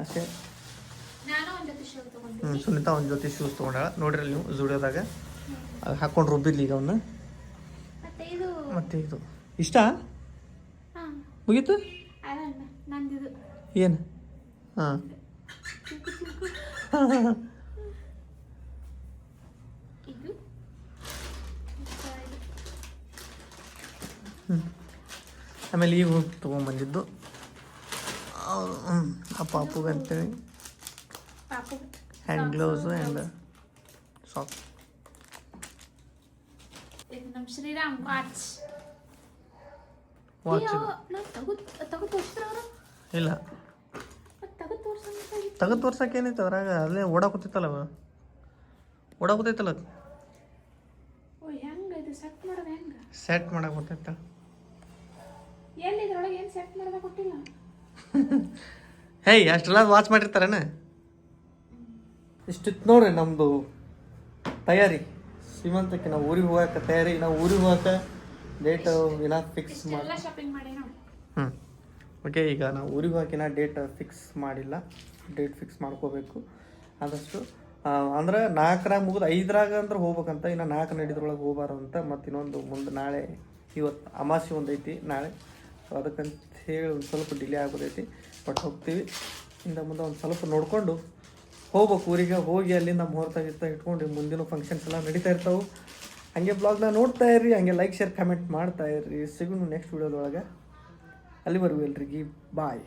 ಅಷ್ಟೇ. ನಾನು ಒಂದು ಜೊತೆ ಶೂ ತಗೊಂಡೆ. ಸುನೀತಾ ಒಂದು ಜೊತೆ ಶೂಸ್ ತೊಗೊಂಡಾಳ, ನೋಡಿರಲ್ಲ ನೀವು ಜುಡಿಯೋದಾಗ. ಅದು ಹಾಕ್ಕೊಂಡು ರುಬ್ಬಿದ್ಲಿ ಈಗ ಅವನ್ನ. ಮತ್ತೆ ಇದು ಇಷ್ಟ ಮುಗೀತು. ನಂದಿದು ಏನು? ಹಾಂ, ಇದು ಆಮೇಲೆ ಈಗ ಹೋಗಿ ತೊಗೊಂಬಂದಿದ್ದು ಆ ಪಾಪುಗೆ ಅಂತೇಳಿ ಹ್ಯಾಂಡ್ ಗ್ಲೌಸು ಆ್ಯಂಡ್ ಸಾಕ್ಸ್. ಇದು ನಮ್ಮ ಶ್ರೀರಾಮ್ ವಾಚ್. ವಾಚ್ ತಗೋ ತೋರಿಸಿದ್ರು ಇಲ್ಲ, ತೆಗೆದು ತೋರ್ಸಕ್ಕೆ ಏನೈತೆ ಅದ್ರಾಗ? ಅಲ್ಲೇ ಓಡಾಕೂತೈತಲ್ಲ ಓ ಹೆಂಗೆ ಇದು ಸೆಟ್ ಮಾಡೋದು? ಹೆಂಗೆ ಸೆಟ್ ಮಾಡಕ್ಕೆ ಗೊತ್ತೈತ? ಎಲ್ಲಿ ಇದ್ರೊಳಗೆ ಏನು ಸೆಟ್ ಮಾಡೋದ ಕೊಟ್ಟಿಲ್ಲ. ಹೇಯ್, ಅಷ್ಟೆಲ್ಲ ವಾಚ್ ಮಾಡಿರ್ತಾರೇನ? ಇಷ್ಟಿತ್ತು ನೋಡ್ರಿ ನಮ್ಮದು ತಯಾರಿ. ಶ್ರೀಮಂತಕ್ಕೆ ನಾವು ಊರಿಗೆ ಹೋಗಕ್ಕೆ ತಯಾರಿ. ನಾವು ಊರಿಗೆ ಹೋಗಕ್ಕೆ ಡೇಟ್ ಇನ್ನ ಫಿಕ್ಸ್ ಮಾಡಿ. ಶಾಪಿಂಗ್ ಮಾಡಿ ನೋಡಿ. ಓಕೆ, ಈಗ ನಾವು ಊರಿಗೆ ಹೋಗಕ್ಕಿನ್ನ ಡೇಟ್ ಫಿಕ್ಸ್ ಮಾಡಿಲ್ಲ. ಡೇಟ್ ಫಿಕ್ಸ್ ಮಾಡ್ಕೋಬೇಕು ಆದಷ್ಟು. ಅಂದ್ರೆ 4ರಾಗ ಮುಗಿದು 5ರಾಗ ಅಂದ್ರೆ ಹೋಗ್ಬೇಕಂತ. ಇನ್ನು 4 ನಡೆದ್ರೊಳಗೆ ಹೋಗ್ಬಾರ್ದು ಅಂತ. ಮತ್ತು ಇನ್ನೊಂದು ಮುಂದೆ ನಾಳೆ, ಇವತ್ತು ಅಮಾಸೆ ಒಂದು ಐತಿ ನಾಳೆ. ಸೊ ಅದಕ್ಕಂತ ಹೇಳಿ ಒಂದು ಸ್ವಲ್ಪ ಡಿಲೇ ಆಗೋದೈತಿ, ಬಟ್ ಹೋಗ್ತೀವಿ. ಇಂದ ಮುಂದೆ ಒಂದು ಸ್ವಲ್ಪ ನೋಡಿಕೊಂಡು ಹೋಗ್ಬೇಕು ಊರಿಗೆ. ಹೋಗಿ ಅಲ್ಲಿಂದ ಮುಹೂರ್ತ ಇಟ್ಕೊಂಡು ಮುಂದಿನ ಫಂಕ್ಷನ್ಸ್ ಎಲ್ಲ ನಡೀತಾ ಇರ್ತಾವೆ. ಹಾಗೆ ಬ್ಲಾಗ್ನ ನೋಡ್ತಾ ಇರ್ರಿ, ಹಾಗೆ ಲೈಕ್ ಶೇರ್ ಕಮೆಂಟ್ ಮಾಡ್ತಾ ಇರ್ರಿ. ಸಿಗೋಣ ನೆಕ್ಸ್ಟ್ ವೀಡಿಯೋದೊಳಗೆ. ಅಲ್ಲಿವರೆಗೂ ಎಲ್ರಿಗೆ ಬಾಯ್.